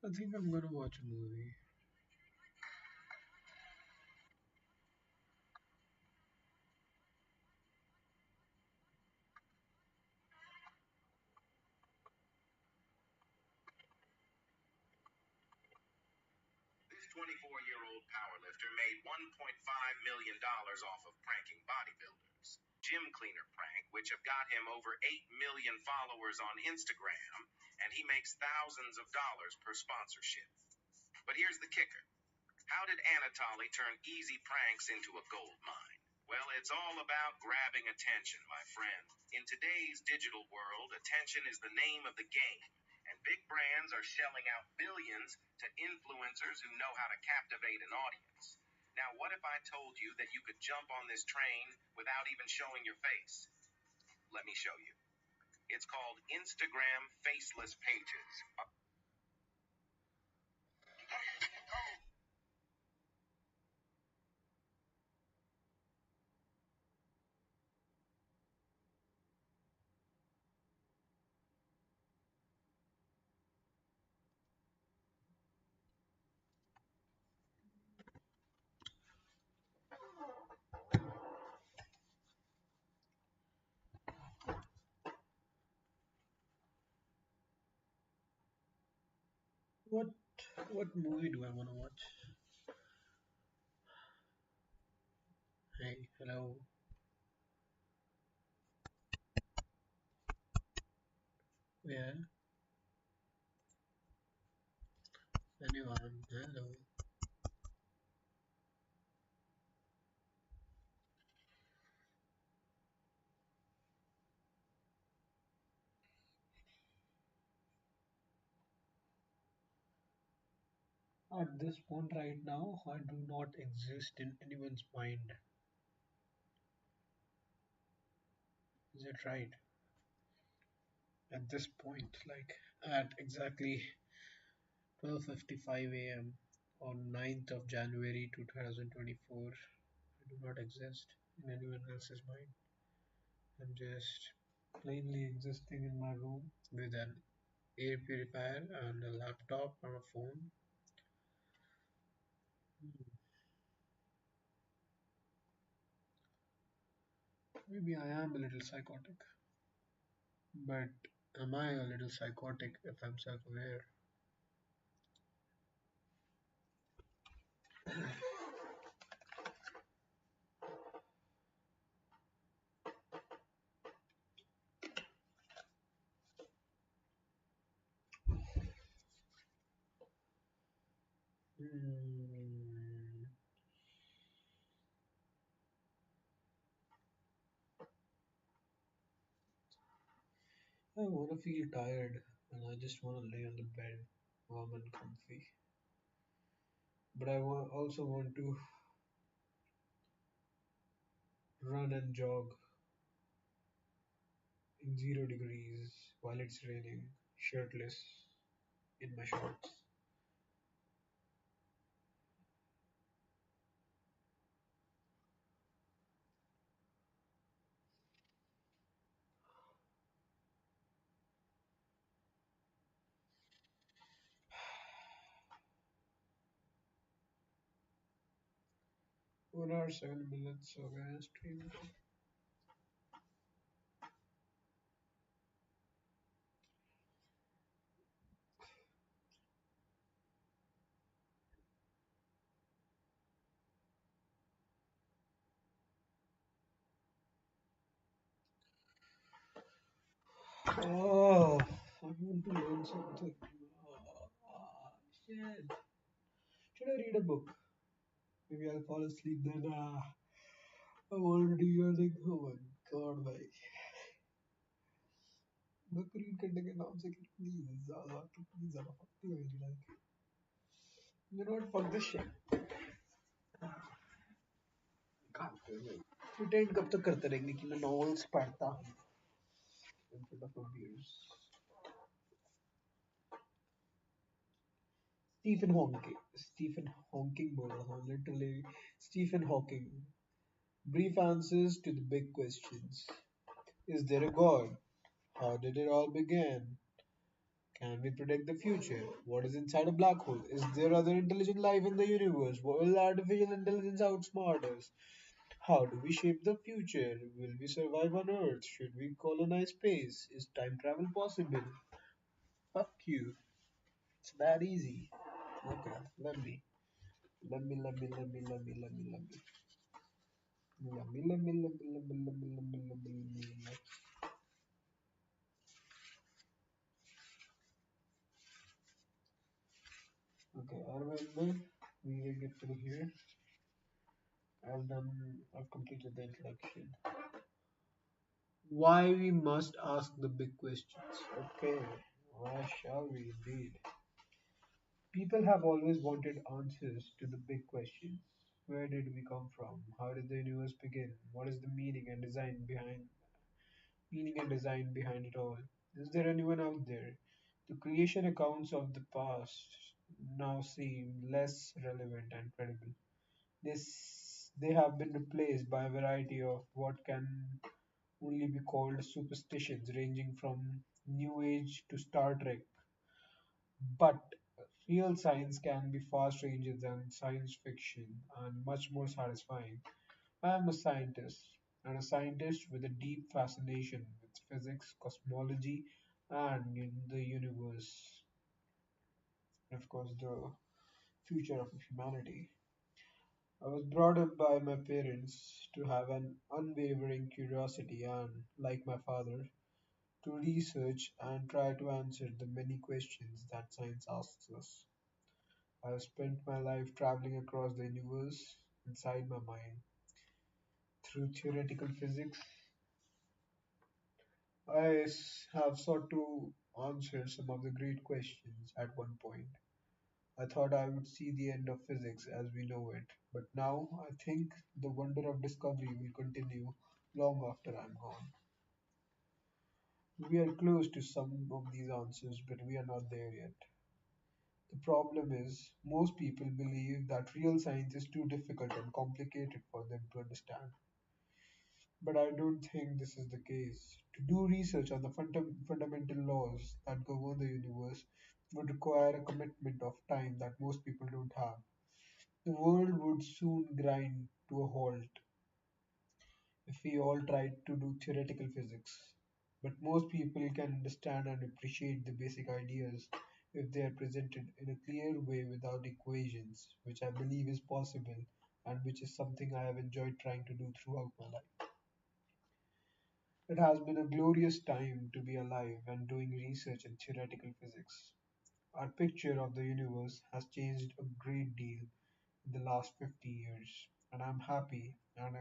I think I'm gonna watch a movie. 24-year-old powerlifter made $1.5 million off of pranking bodybuilders. Gym cleaner prank, which have got him over 8 million followers on Instagram, and he makes thousands of dollars per sponsorship. But here's the kicker. How did Anatoly turn easy pranks into a gold mine? Well, it's all about grabbing attention, my friend. In today's digital world, attention is the name of the game, and big brands are shelling out billions to influencers who know how to captivate an audience. Now, what if I told you that you could jump on this train without even showing your face? Let me show you. It's called Instagram Faceless Pages. What what movie do I want to watch? Hey, hello. Yeah, anyone? Hello. At this point right now, I do not exist in anyone's mind. Is it right? At this point, like at exactly 12:55 a.m. on 9th of January 2024, I do not exist in anyone else's mind. I'm just plainly existing in my room with an air purifier and a laptop and a phone. Hmm, maybe I am a little psychotic, but am I a little psychotic if I'm self aware? Hmm. I want to feel tired and I just want to lay on the bed, warm and comfy. But also want to run and jog in 0 degrees while it's raining, shirtless in my shorts. One hour, 7 minutes of a stream. Oh, I want to learn something. Shit. Should I read a book? Maybe I'll fall asleep then. I'm already yawning. Oh my god, भाई. Book read करने के नाम से कितनी ज़्यादा फकती है मेरी life. You know what? Fuck this shit. Pretend कब तक करते रहेंगे कि मैं novels पढ़ता हूँ in front of computers. Stephen Hawking. Stephen Hawking बोल रहा हूँ literally. Stephen Hawking. Brief answers to the big questions. Is there a God? How did it all begin? Can we predict the future? What is inside a black hole? Is there other intelligent life in the universe? Will artificial intelligence outsmart us? How do we shape the future? Will we survive on Earth? Should we colonize space? Is time travel possible? Fuck you. It's that easy. Okay, let me. Okay, I remember reading it through here. I've completed the introduction. Why we must ask the big questions. Okay, why shall we indeed? People have always wanted answers to the big questions. Where did we come from? How did the universe begin? What is the meaning and design behind it all? Is there anyone out there? The creation accounts of the past now seem less relevant and credible. They have been replaced by a variety of what can only be called superstitions, ranging from New Age to Star Trek. But real science can be far stranger than science fiction and much more satisfying. I am a scientist, and a scientist with a deep fascination with physics, cosmology, and in the universe, and of course, the future of humanity. I was brought up by my parents to have an unwavering curiosity and, like my father, to research and try to answer the many questions that science asks us. I have spent my life traveling across the universe inside my mind. Through theoretical physics, have sought to answer some of the great questions at one point. I thought I would see the end of physics as we know it, but now I think the wonder of discovery will continue long after I'm gone. We are close to some of these answers, but we are not there yet. The problem is, most people believe that real science is too difficult and complicated for them to understand. But I don't think this is the case. To do research on the fundamental laws that govern the universe would require a commitment of time that most people don't have. The world would soon grind to a halt if we all tried to do theoretical physics. But most people can understand and appreciate the basic ideas if they are presented in a clear way without equations, which I believe is possible and which is something I have enjoyed trying to do throughout my life. It has been a glorious time to be alive and doing research in theoretical physics. Our picture of the universe has changed a great deal in the last 50 years, and I'm happy and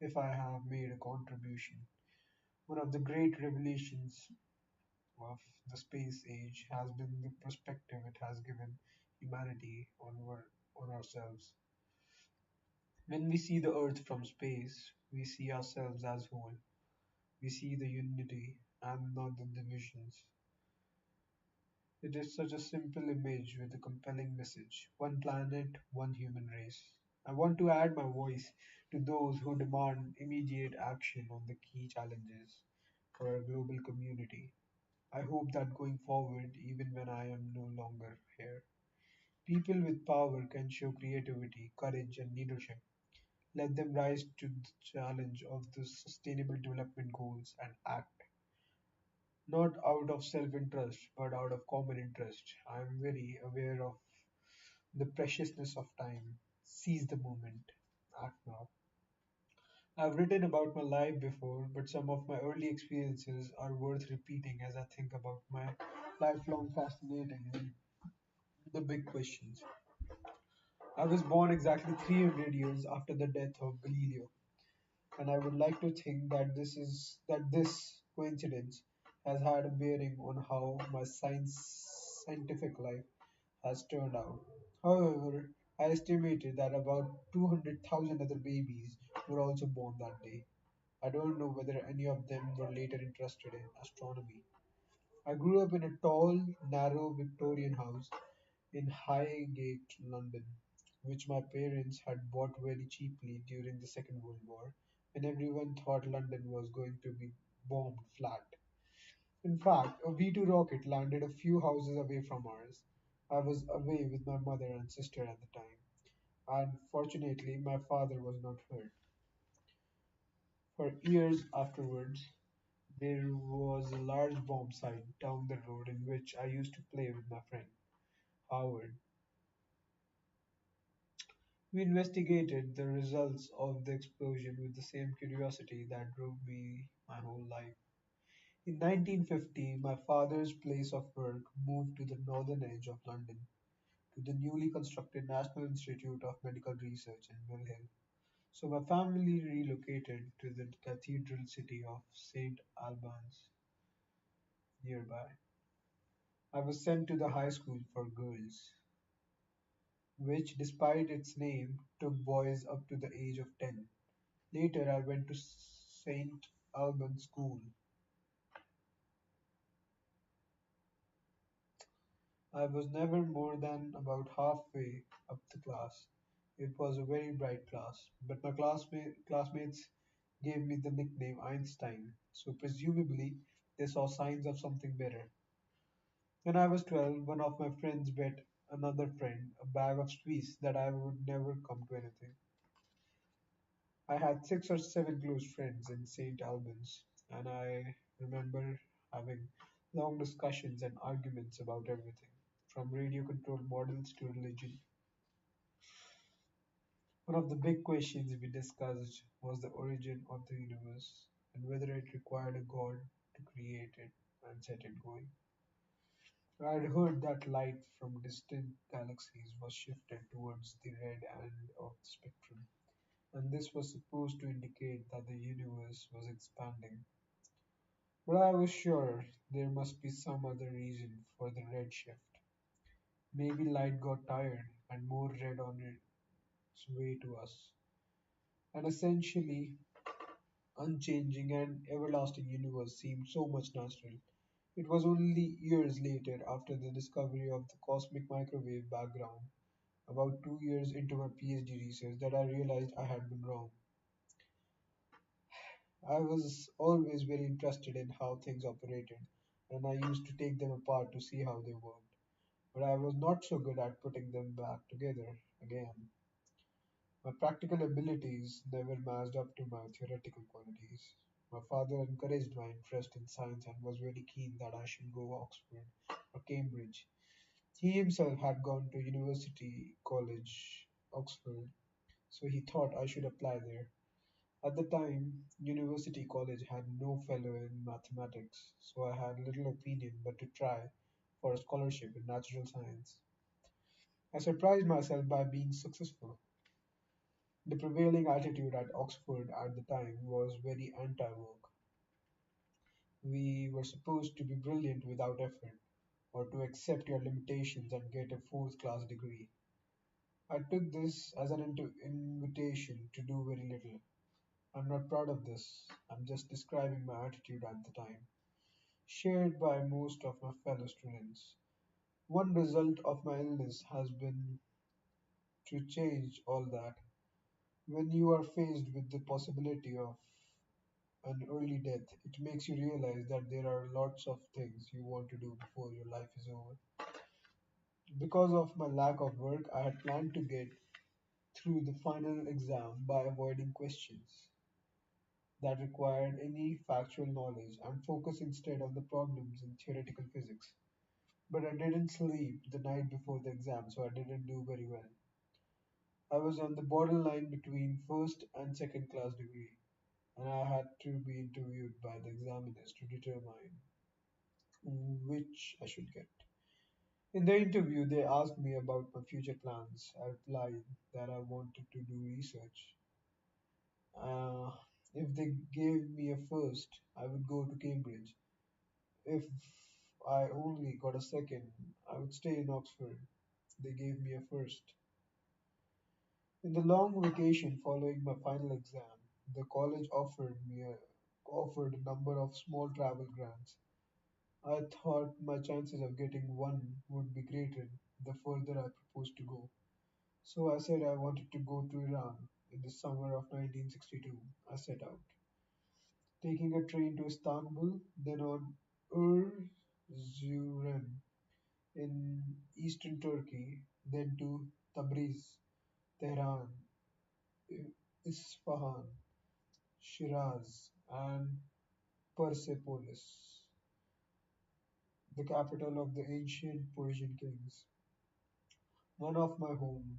if I have made a contribution. One of the great revelations of the space age has been the perspective it has given humanity on ourselves. When we see the Earth from space, we see ourselves as whole. We see the unity and not the divisions. It is such a simple image with a compelling message. One planet, one human race. I want to add my voice to those who demand immediate action on the key challenges for our global community. I hope that going forward, even when I am no longer here, people with power can show creativity, courage, and leadership. Let them rise to the challenge of the Sustainable Development Goals and act not out of self interest but out of common interest. I am very aware of the preciousness of time. Seize the moment. Act now. I've written about my life before, but some of my early experiences are worth repeating as I think about my lifelong fascinating and the big questions. I was born exactly 300 years after the death of Galileo, and I would like to think that this coincidence has had a bearing on how my scientific life has turned out. However, I estimated that about 200,000 other babies were also born that day. I don't know whether any of them were later interested in astronomy. I grew up in a tall, narrow Victorian house in Highgate, London, which my parents had bought very cheaply during the Second World War, when everyone thought London was going to be bombed flat. In fact, a V 2 rocket landed a few houses away from ours. I was away with my mother and sister at the time, and fortunately, my father was not hurt. For years afterwards, there was a large bomb site down the road in which I used to play with my friend Howard. We investigated the results of the explosion with the same curiosity that drove me my whole life. In 1950, my father's place of work moved to the northern edge of London, to the newly constructed National Institute of Medical Research in Mill Hill. So my family relocated to the cathedral city of St. Albans nearby. I was sent to the high school for girls, which, despite its name, took boys up to the age of 10. Later, I went to St. Albans School. I was never more than about halfway up the class. It was a very bright class, but my classmates gave me the nickname Einstein, so presumably they saw signs of something better. When I was 12, one of my friends bet another friend a bag of Swiss that I would never come to anything. I had 6 or 7 close friends in St. Albans, and I remember having long discussions and arguments about everything, from radio controlled models to religion. One of the big questions we discussed was the origin of the universe and whether it required a god to create it and set it going. I had heard that light from distant galaxies was shifted towards the red end of the spectrum, and this was supposed to indicate that the universe was expanding. But I was sure there must be some other reason for the red shift. Maybe light got tired and more red on its way to us. An essentially unchanging and everlasting universe seemed so much natural. It was only years later, after the discovery of the cosmic microwave background, about 2 years into my PhD research, that I realized I had been wrong. I was always very interested in how things operated, and I used to take them apart to see how they worked. But I was not so good at putting them back together again. My practical abilities never matched up to my theoretical qualities. My father encouraged my interest in science and was very keen that I should go Oxford or Cambridge. He himself had gone to University College, Oxford, so he thought I should apply there. At the time, University College had no fellow in mathematics, so I had little opinion but to try for a scholarship in natural science. I surprised myself by being successful. The prevailing attitude at Oxford at the time was very anti work. We were supposed to be brilliant without effort, or to accept your limitations and get a fourth class degree. I took this as an invitation to do very little. I'm not proud of this, I'm just describing my attitude at the time, shared by most of my fellow students. One result of my illness has been to change all that. When you are faced with the possibility of an early death, it makes you realize that there are lots of things you want to do before your life is over. Because of my lack of work, I had planned to get through the final exam by avoiding questions that required any factual knowledge and focus instead on the problems in theoretical physics. But I didn't sleep the night before the exam, so I didn't do very well. I was on the borderline between first and second class degree, and I had to be interviewed by the examiners to determine which I should get. In the interview, they asked me about my future plans. I replied that I wanted to do research. Uh, if they gave me a first, I would go to Cambridge. If I only got a second, I would stay in Oxford. They gave me a first. In the long vacation following my final exam, the college offered a number of small travel grants. I thought my chances of getting one would be greater the further I proposed to go. So I said I wanted to go to Iran in the summer of 1962. I set out, taking a train to Istanbul, then on Erzurum in eastern Turkey, then to Tabriz, Tehran, Isfahan, Shiraz, and Persepolis, the capital of the ancient Persian kings. One of my home,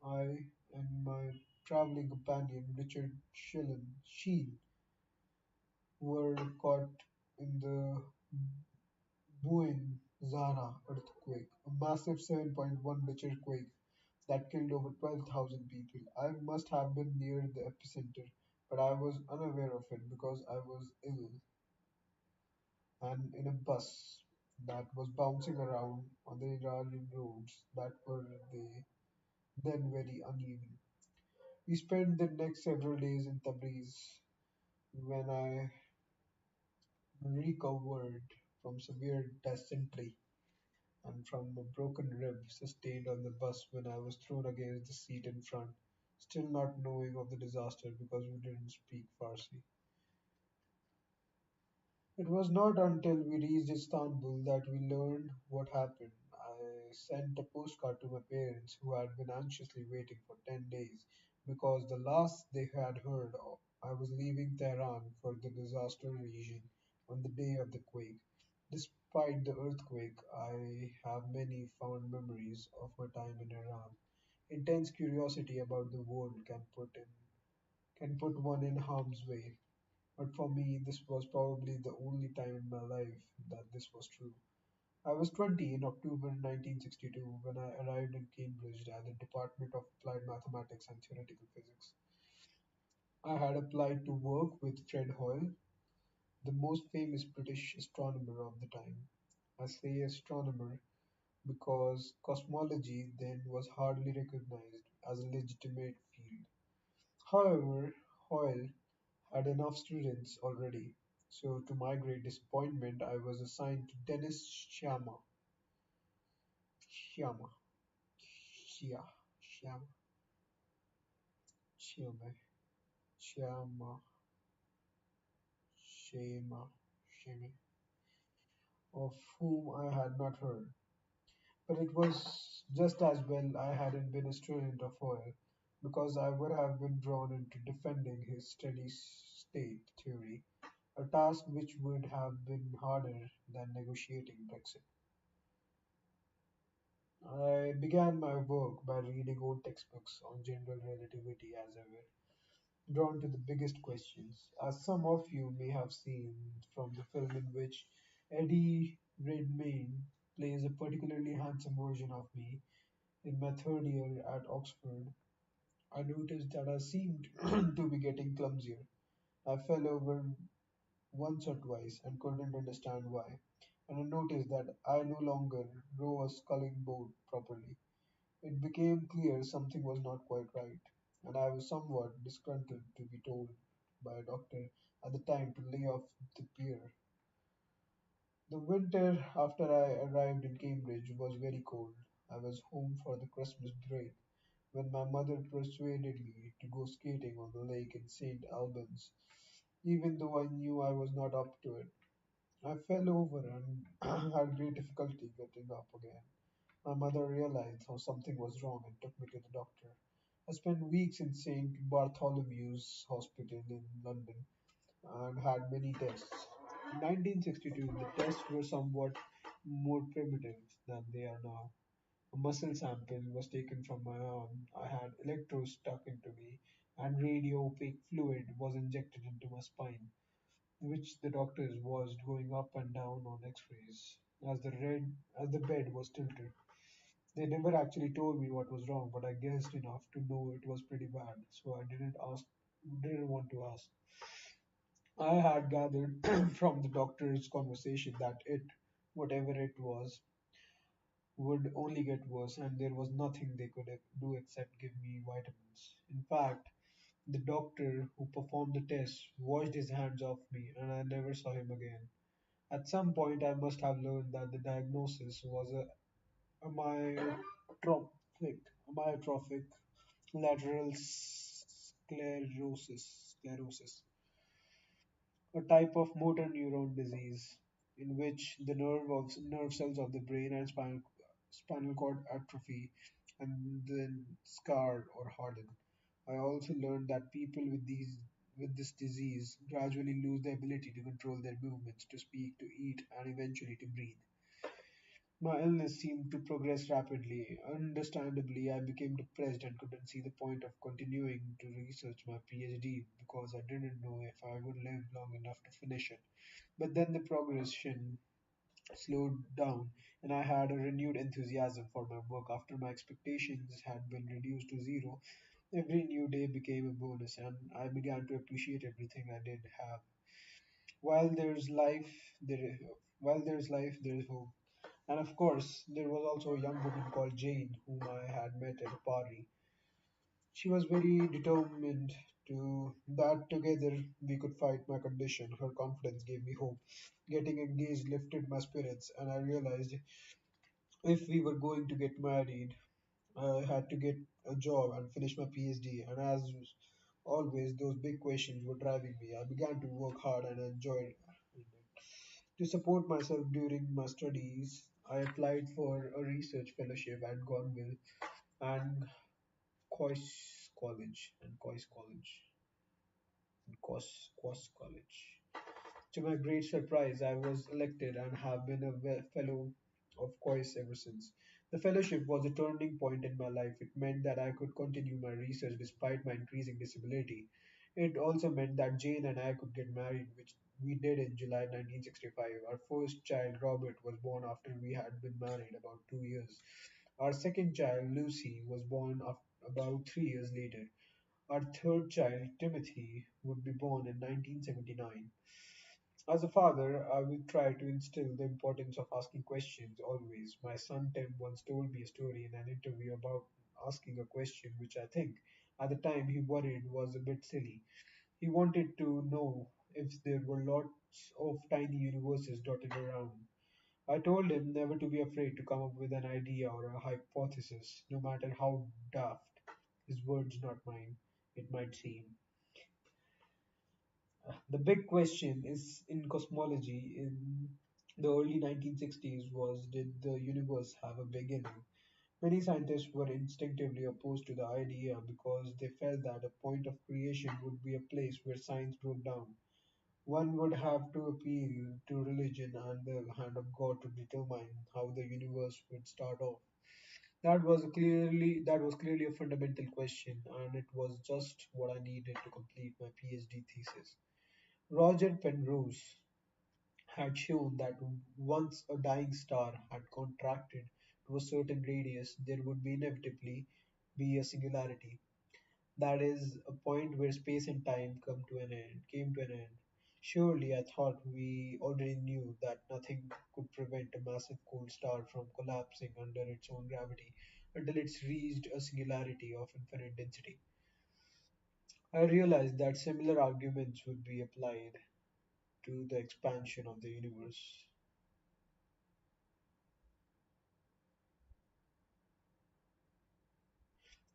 I and my traveling companion Sheen were caught in the Buin Zara earthquake, a massive 7.1 Richter quake that killed over 12,000 people. I must have been near the epicenter, but I was unaware of it because I was ill and in a bus that was bouncing around on the Iranian roads that were then very uneven. We spent the next several days in Tabriz. When I recovered from severe dysentery and from a broken rib sustained on the bus when I was thrown against the seat in front, still not knowing of the disaster because we didn't speak Farsi. It was not until we reached Istanbul that we learned what happened. I sent a postcard to my parents, who had been anxiously waiting for 10 days, because the last they had heard, I was leaving Tehran for the disaster region on the day of the quake. Despite the earthquake, I have many fond memories of my time in Iran. Intense curiosity about the world can put one in harm's way. But for me, this was probably the only time in my life that this was true. I was 20 in October 1962 when I arrived in Cambridge at the Department of Applied Mathematics and Theoretical Physics. I had applied to work with Fred Hoyle, the most famous British astronomer of the time. I say astronomer because cosmology then was hardly recognized as a legitimate field. However, Hoyle had enough students already, so to my great disappointment, I was assigned to Dennis Shyama, Shia, Shyama, Shyama, Shyama, Shema, Sheme, of whom I had not heard. But it was just as well I hadn't been a student of oil, because I would have been drawn into defending his steady state theory, a task which would have been harder than negotiating Brexit. I began my work by reading old textbooks on general relativity as ever, drawn to the biggest questions, as some of you may have seen from the film in which Eddie Redmayne plays a particularly handsome version of me in my third year at Oxford. I noticed that I seemed to be getting clumsier. I fell over once or twice and couldn't understand why. And I noticed that I no longer row a sculling boat properly. It became clear something was not quite right, and I was somewhat disgruntled to be told by a doctor at the time to lay off the beer. The winter after I arrived in Cambridge was very cold. I was home for the Christmas break when my mother persuaded me to go skating on the lake in St. Albans, even though I knew I was not up to it. I fell over and had great difficulty getting up again. My mother realized how something was wrong and took me to the doctor. I spent weeks in St. Bartholomew's Hospital in London and had many tests. In 1962, the tests were somewhat more primitive than they are now. A muscle sample was taken from my arm, I had electrodes stuck into me, and radio opaque fluid was injected into my spine, which the doctors watched going up and down on x-rays as the bed was tilted. They never actually told me what was wrong, but I guessed enough to know it was pretty bad, so I didn't want to ask. I had gathered from the doctor's conversation that whatever it was, would only get worse, and there was nothing they could do except give me vitamins. In fact, the doctor who performed the test washed his hands off me, and I never saw him again. At some point, I must have learned that the diagnosis was a amyotrophic lateral sclerosis, a type of motor neuron disease in which the nerve cells of the brain and spinal cord atrophy and then scar or harden. I also learned that people with this disease gradually lose the ability to control their movements, to speak, to eat, and eventually to breathe. My illness seemed to progress rapidly. Understandably, I became depressed and couldn't see the point of continuing to research my PhD because I didn't know if I would live long enough to finish it. But then the progression slowed down, and I had a renewed enthusiasm for my work after my expectations had been reduced to zero. Every new day became a bonus, and I began to appreciate everything I did have. While there's life, there while there's life, there's hope. And of course, there was also a young woman called Jane whom I had met at a party. She was very determined to that together we could fight my condition. Her confidence gave me hope. Getting engaged lifted my spirits, and I realized if we were going to get married, I had to get a job and finish my PhD. And as always, those big questions were driving me. I began to work hard and enjoyed it. To support myself during my studies, I applied for a research fellowship at Gonville and Coys College. To my great surprise, I was elected and have been a fellow of Coys ever since. The fellowship was a turning point in my life. It meant that I could continue my research despite my increasing disability. It also meant that Jane and I could get married, which we did in July 1965. Our first child, Robert, was born after we had been married about 2 years. Our second child, Lucy, was born about 3 years later. Our third child, Timothy, would be born in 1979. As a father, I will try to instill the importance of asking questions always. My son Tim once told me a story in an interview about asking a question which I think at the time he worried was a bit silly. He wanted to know if there were lots of tiny universes dotted around. I told him never to be afraid to come up with an idea or a hypothesis, no matter how daft, his words not mine, it might seem. The big question is in cosmology in the early 1960s was, did the universe have a beginning? Many scientists were instinctively opposed to the idea because they felt that a point of creation would be a place where science broke down. One would have to appeal to religion and the hand of God to determine how the universe would start off. That was clearly a fundamental question, and it was just what I needed to complete my PhD thesis. Roger Penrose had shown that once a dying star had contracted to a certain radius, there would be inevitably be a singularity. That is, a point where space and time came to an end. Surely, I thought we already knew that nothing could prevent a massive cold star from collapsing under its own gravity until it's reached a singularity of infinite density. I realized that similar arguments would be applied to the expansion of the universe.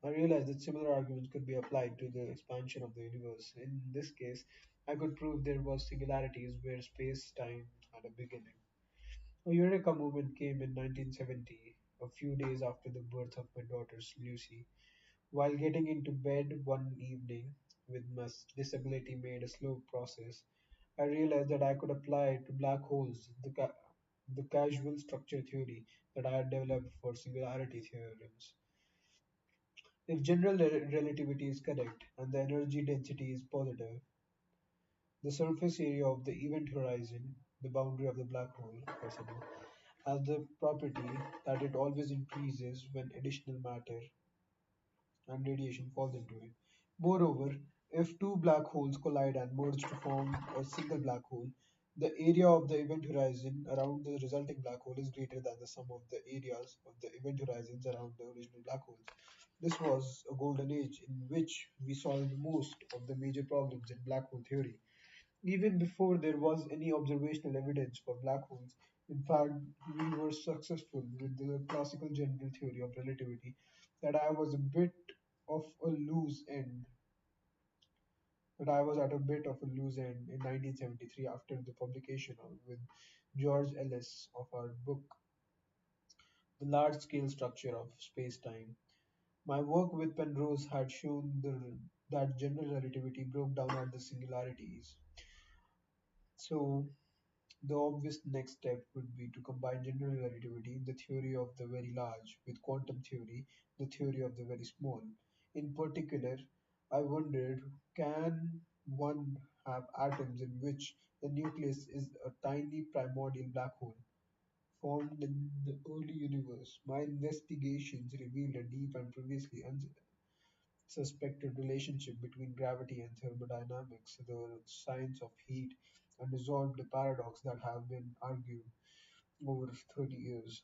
I realized that similar arguments could be applied to the expansion of the universe. In this case, I could prove there was singularities where space-time had a beginning. A Eureka moment came in 1970, a few days after the birth of my daughter Lucy. While getting into bed one evening, with my disability made a slow process, I realized that I could apply it to black holes, the causal structure theory that I had developed for singularity theorems. If general relativity is correct and the energy density is positive, the surface area of the event horizon, the boundary of the black hole, possible, has the property that it always increases when additional matter and radiation falls into it. Moreover, if two black holes collide and merge to form a single black hole, the area of the event horizon around the resulting black hole is greater than the sum of the areas of the event horizons around the original black holes. This was a golden age in which we solved most of the major problems in black hole theory. Even before there was any observational evidence for black holes, in fact, we were successful with the classical general theory of relativity that I was a bit of a loose end. But I was at a bit of a loose end in 1973 after the publication with George Ellis of our book, The Large Scale Structure of Space-Time. My work with Penrose had shown that general relativity broke down at the singularities. So The obvious next step would be to combine general relativity, the theory of the very large, with quantum theory, the theory of the very small. In particular, I wondered, can one have atoms in which the nucleus is a tiny primordial black hole formed in the early universe? My investigations revealed a deep and previously unsuspected relationship between gravity and thermodynamics, the science of heat, and resolved a paradox that have been argued over 30 years.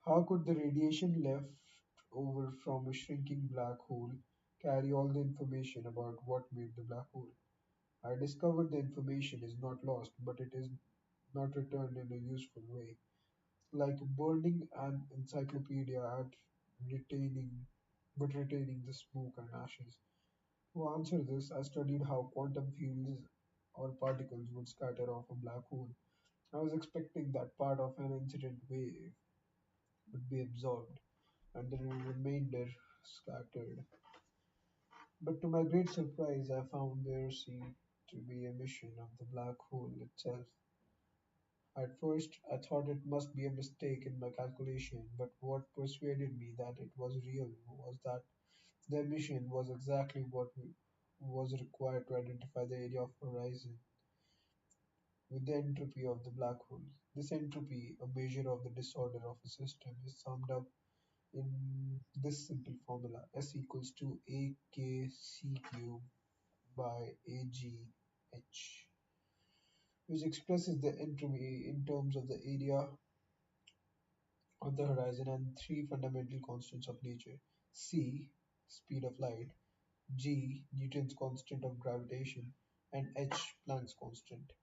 How could the radiation left over from a shrinking black hole carry all the information about what made the black hole? I discovered the information is not lost, but it is not returned in a useful way. Like burning an encyclopedia at retaining retaining the smoke and ashes. To answer this, I studied how quantum fields or particles would scatter off a black hole. I was expecting that part of an incident wave would be absorbed and the remainder scattered. But to my great surprise, I found there seemed to be emission of the black hole itself. At first, I thought it must be a mistake in my calculation, but what persuaded me that it was real was that the emission was exactly what was required to identify the area of horizon with the entropy of the black hole. This entropy, a measure of the disorder of a system, is summed up in this simple formula: S equals to AKC cube by AGH, which expresses the entropy in terms of the area of the horizon and three fundamental constants of nature: C, speed of light; G, Newton's constant of gravitation; and H, Planck's constant.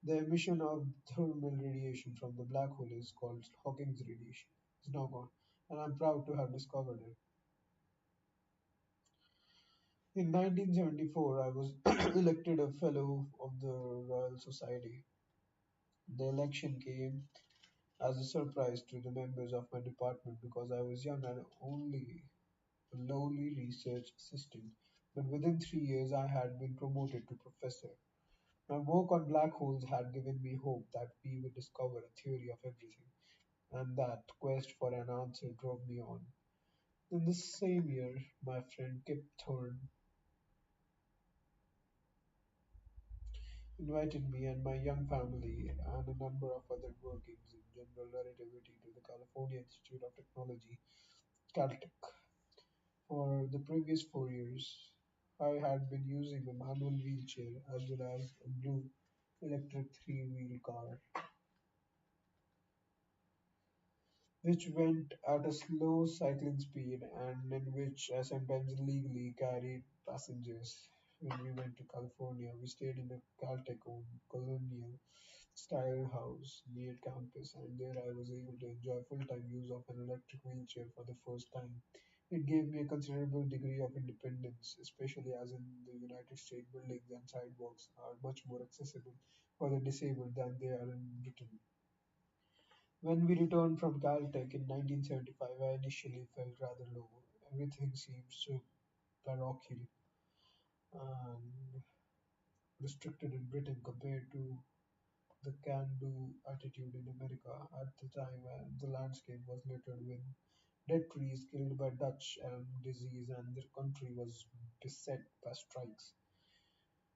The emission of thermal radiation from the black hole is called Hawking's radiation. It's now gone, and I'm proud to have discovered it. In 1974, I was elected a Fellow of the Royal Society. The election came as a surprise to the members of my department because I was young and only a lowly research assistant. But within 3 years, I had been promoted to professor. My work on black holes had given me hope that we would discover a theory of everything, and that quest for an answer drove me on. In the same year, my friend Kip Thorne invited me and my young family and a number of other workings in general relativity to the California Institute of Technology, Caltech. For the previous 4 years, I had been using a manual wheelchair as well as a blue electric three-wheel car, which went at a slow cycling speed and in which I sometimes illegally carried passengers. When we went to California, we stayed in a Caltech-owned colonial style house near campus, and there I was able to enjoy full-time use of an electric wheelchair for the first time. It gave me a considerable degree of independence, especially as in the United States buildings and sidewalks are much more accessible for the disabled than they are in Britain. When we returned from Caltech in 1975, I initially felt rather low. Everything seemed so parochial and restricted in Britain compared to the can-do attitude in America at the time when the landscape was littered with dead trees killed by Dutch elm disease and the country was beset by strikes.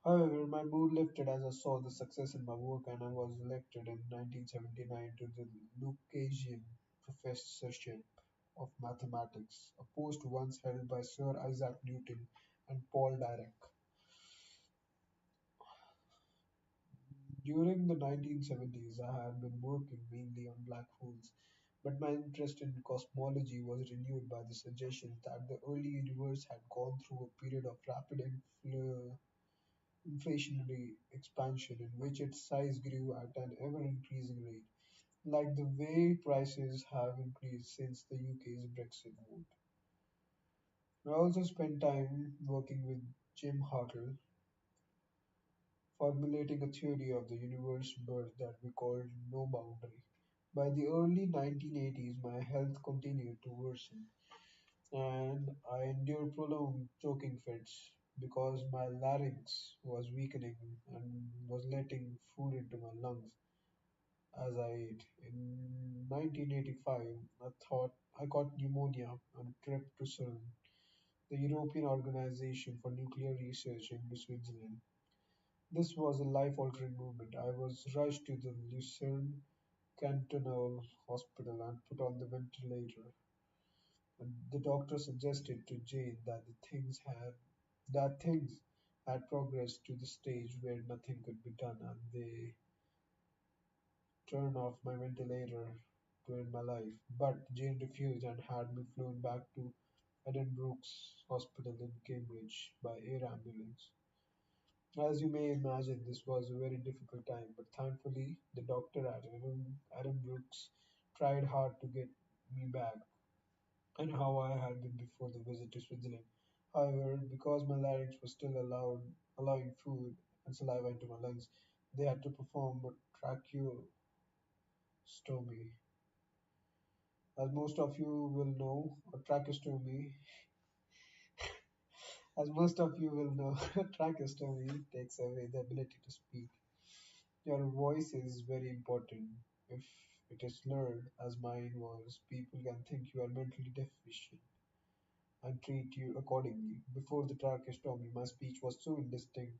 However, my mood lifted as I saw the success in my work and I was elected in 1979 to the Lucasian Professorship of Mathematics, a post once held by Sir Isaac Newton and Paul Dirac. During the 1970s, I had been working mainly on black holes, but my interest in cosmology was renewed by the suggestion that the early universe had gone through a period of rapid inflationary expansion in which its size grew at an ever increasing rate, like the way prices have increased since the UK's Brexit vote. I also spent time working with Jim Hartle, formulating a theory of the universe birth that we called no boundary. By the early 1980s, my health continued to worsen. and I endured prolonged choking fits because my larynx was weakening and was letting food into my lungs as I ate. In 1985, I thought I got pneumonia on a trip to CERN, the European Organization for Nuclear Research in Switzerland. This was a life-altering moment. I was rushed to the Lucerne Cantonal Hospital and put on the ventilator. And the doctor suggested to Jane that things had progressed to the stage where nothing could be done, and they turned off my ventilator to end my life. But Jane refused and had me flown back to Edinburgh's hospital in Cambridge by air ambulance. As you may imagine, this was a very difficult time, but thankfully, the doctor at Edinburgh's tried hard to get me back, and how I had been before the visit to Switzerland. However, because my larynx was still allowing food and saliva into my lungs, they had to perform a tracheostomy. As most of you will know, a tracheostomy, as most of you will know, a tracheostomy takes away the ability to speak. Your voice is very important. If it is slurred, as mine was, people can think you are mentally deficient and treat you accordingly. Before the tracheostomy, my speech was so indistinct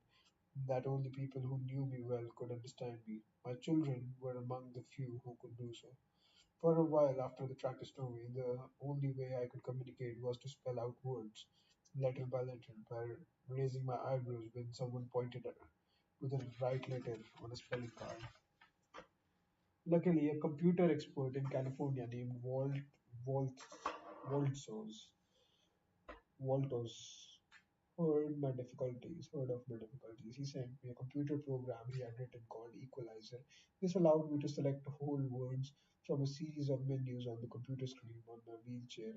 that only people who knew me well could understand me. My children were among the few who could do so. For a while after the tracheostomy, the only way I could communicate was to spell out words, letter by raising my eyebrows when someone pointed to the right letter on a spelling card. Luckily, a computer expert in California named Walt, Waltzos, Waltos heard of my difficulties. He sent me a computer program he had written called Equalizer. This allowed me to select whole words from a series of menus on the computer screen on my wheelchair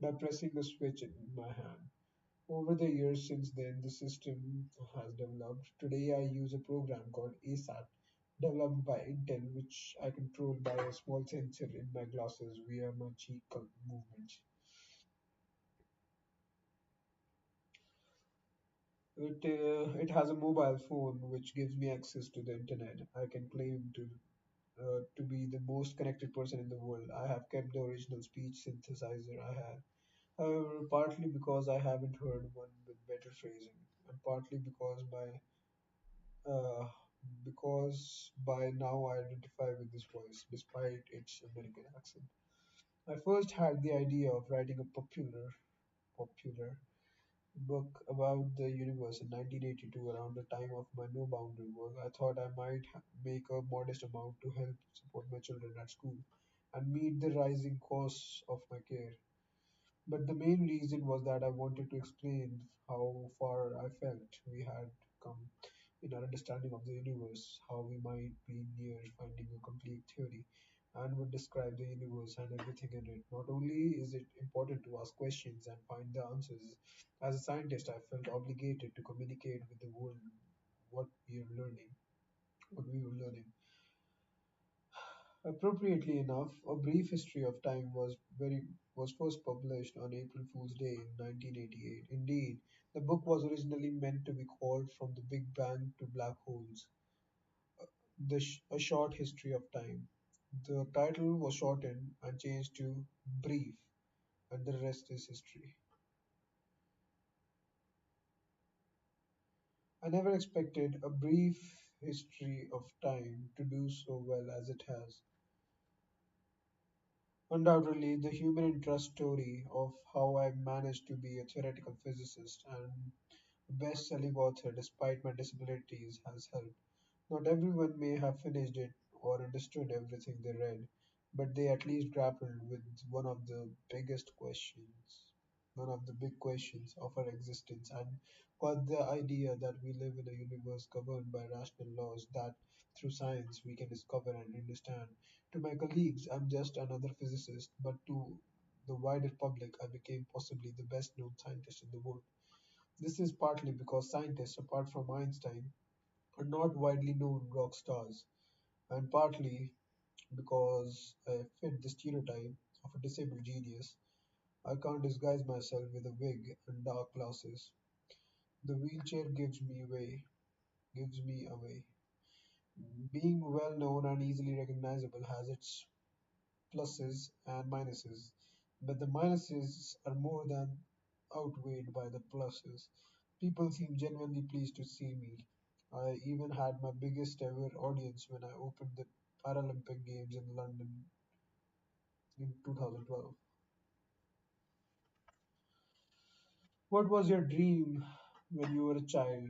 by pressing a switch in my hand. Over the years since then, the system has developed. Today, I use a program called ASAT, developed by Intel, which I control by a small sensor in my glasses via my cheek movements. It has a mobile phone which gives me access to the internet. I can claim to be the most connected person in the world. I have kept the original speech synthesizer I had. However, partly because I haven't heard one with better phrasing, and partly uh, because by now I identify with this voice, despite its American accent. I first had the idea of writing a popular book about the universe in 1982, around the time of my No Boundary work. I thought I might make a modest amount to help support my children at school and meet the rising costs of my care. But the main reason was that I wanted to explain how far I felt we had come in our understanding of the universe, how we might be near finding a complete theory, and would describe the universe and everything in it. Not only is it important to ask questions and find the answers, as a scientist, I felt obligated to communicate with the world what we are learning, what we were learning. Appropriately enough, A Brief History of Time was first published on April Fool's Day in 1988. Indeed, the book was originally meant to be called From the Big Bang to Black Holes, a short history of time. The title was shortened and changed to Brief, and the rest is history. I never expected A Brief History of Time to do so well as it has. Undoubtedly, the human interest story of how I managed to be a theoretical physicist and best-selling author despite my disabilities has helped. Not everyone may have finished it or understood everything they read, but they at least grappled with one of the big questions of our existence, and got the idea that we live in a universe governed by rational laws that, through science, we can discover and understand. To my colleagues, I'm just another physicist, but to the wider public, I became possibly the best known scientist in the world. This is partly because scientists, apart from Einstein, are not widely known rock stars, and partly because I fit the stereotype of a disabled genius. I can't disguise myself with a wig and dark glasses. The wheelchair gives me away. Being well known and easily recognizable has its pluses and minuses, but the minuses are more than outweighed by the pluses. People seem genuinely pleased to see me. I even had my biggest ever audience when I opened the Paralympic Games in London in 2012. What was your dream when you were a child,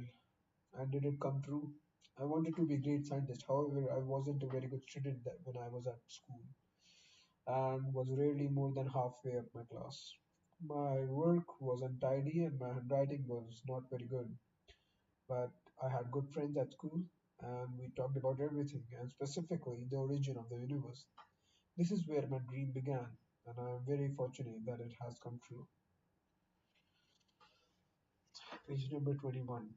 and did it come true? I wanted to be a great scientist. However, I wasn't a very good student when I was at school and was rarely more than halfway up my class. My work was untidy and my handwriting was not very good, but I had good friends at school and we talked about everything and specifically the origin of the universe. This is where my dream began, and I am very fortunate that it has come true. Page number 21.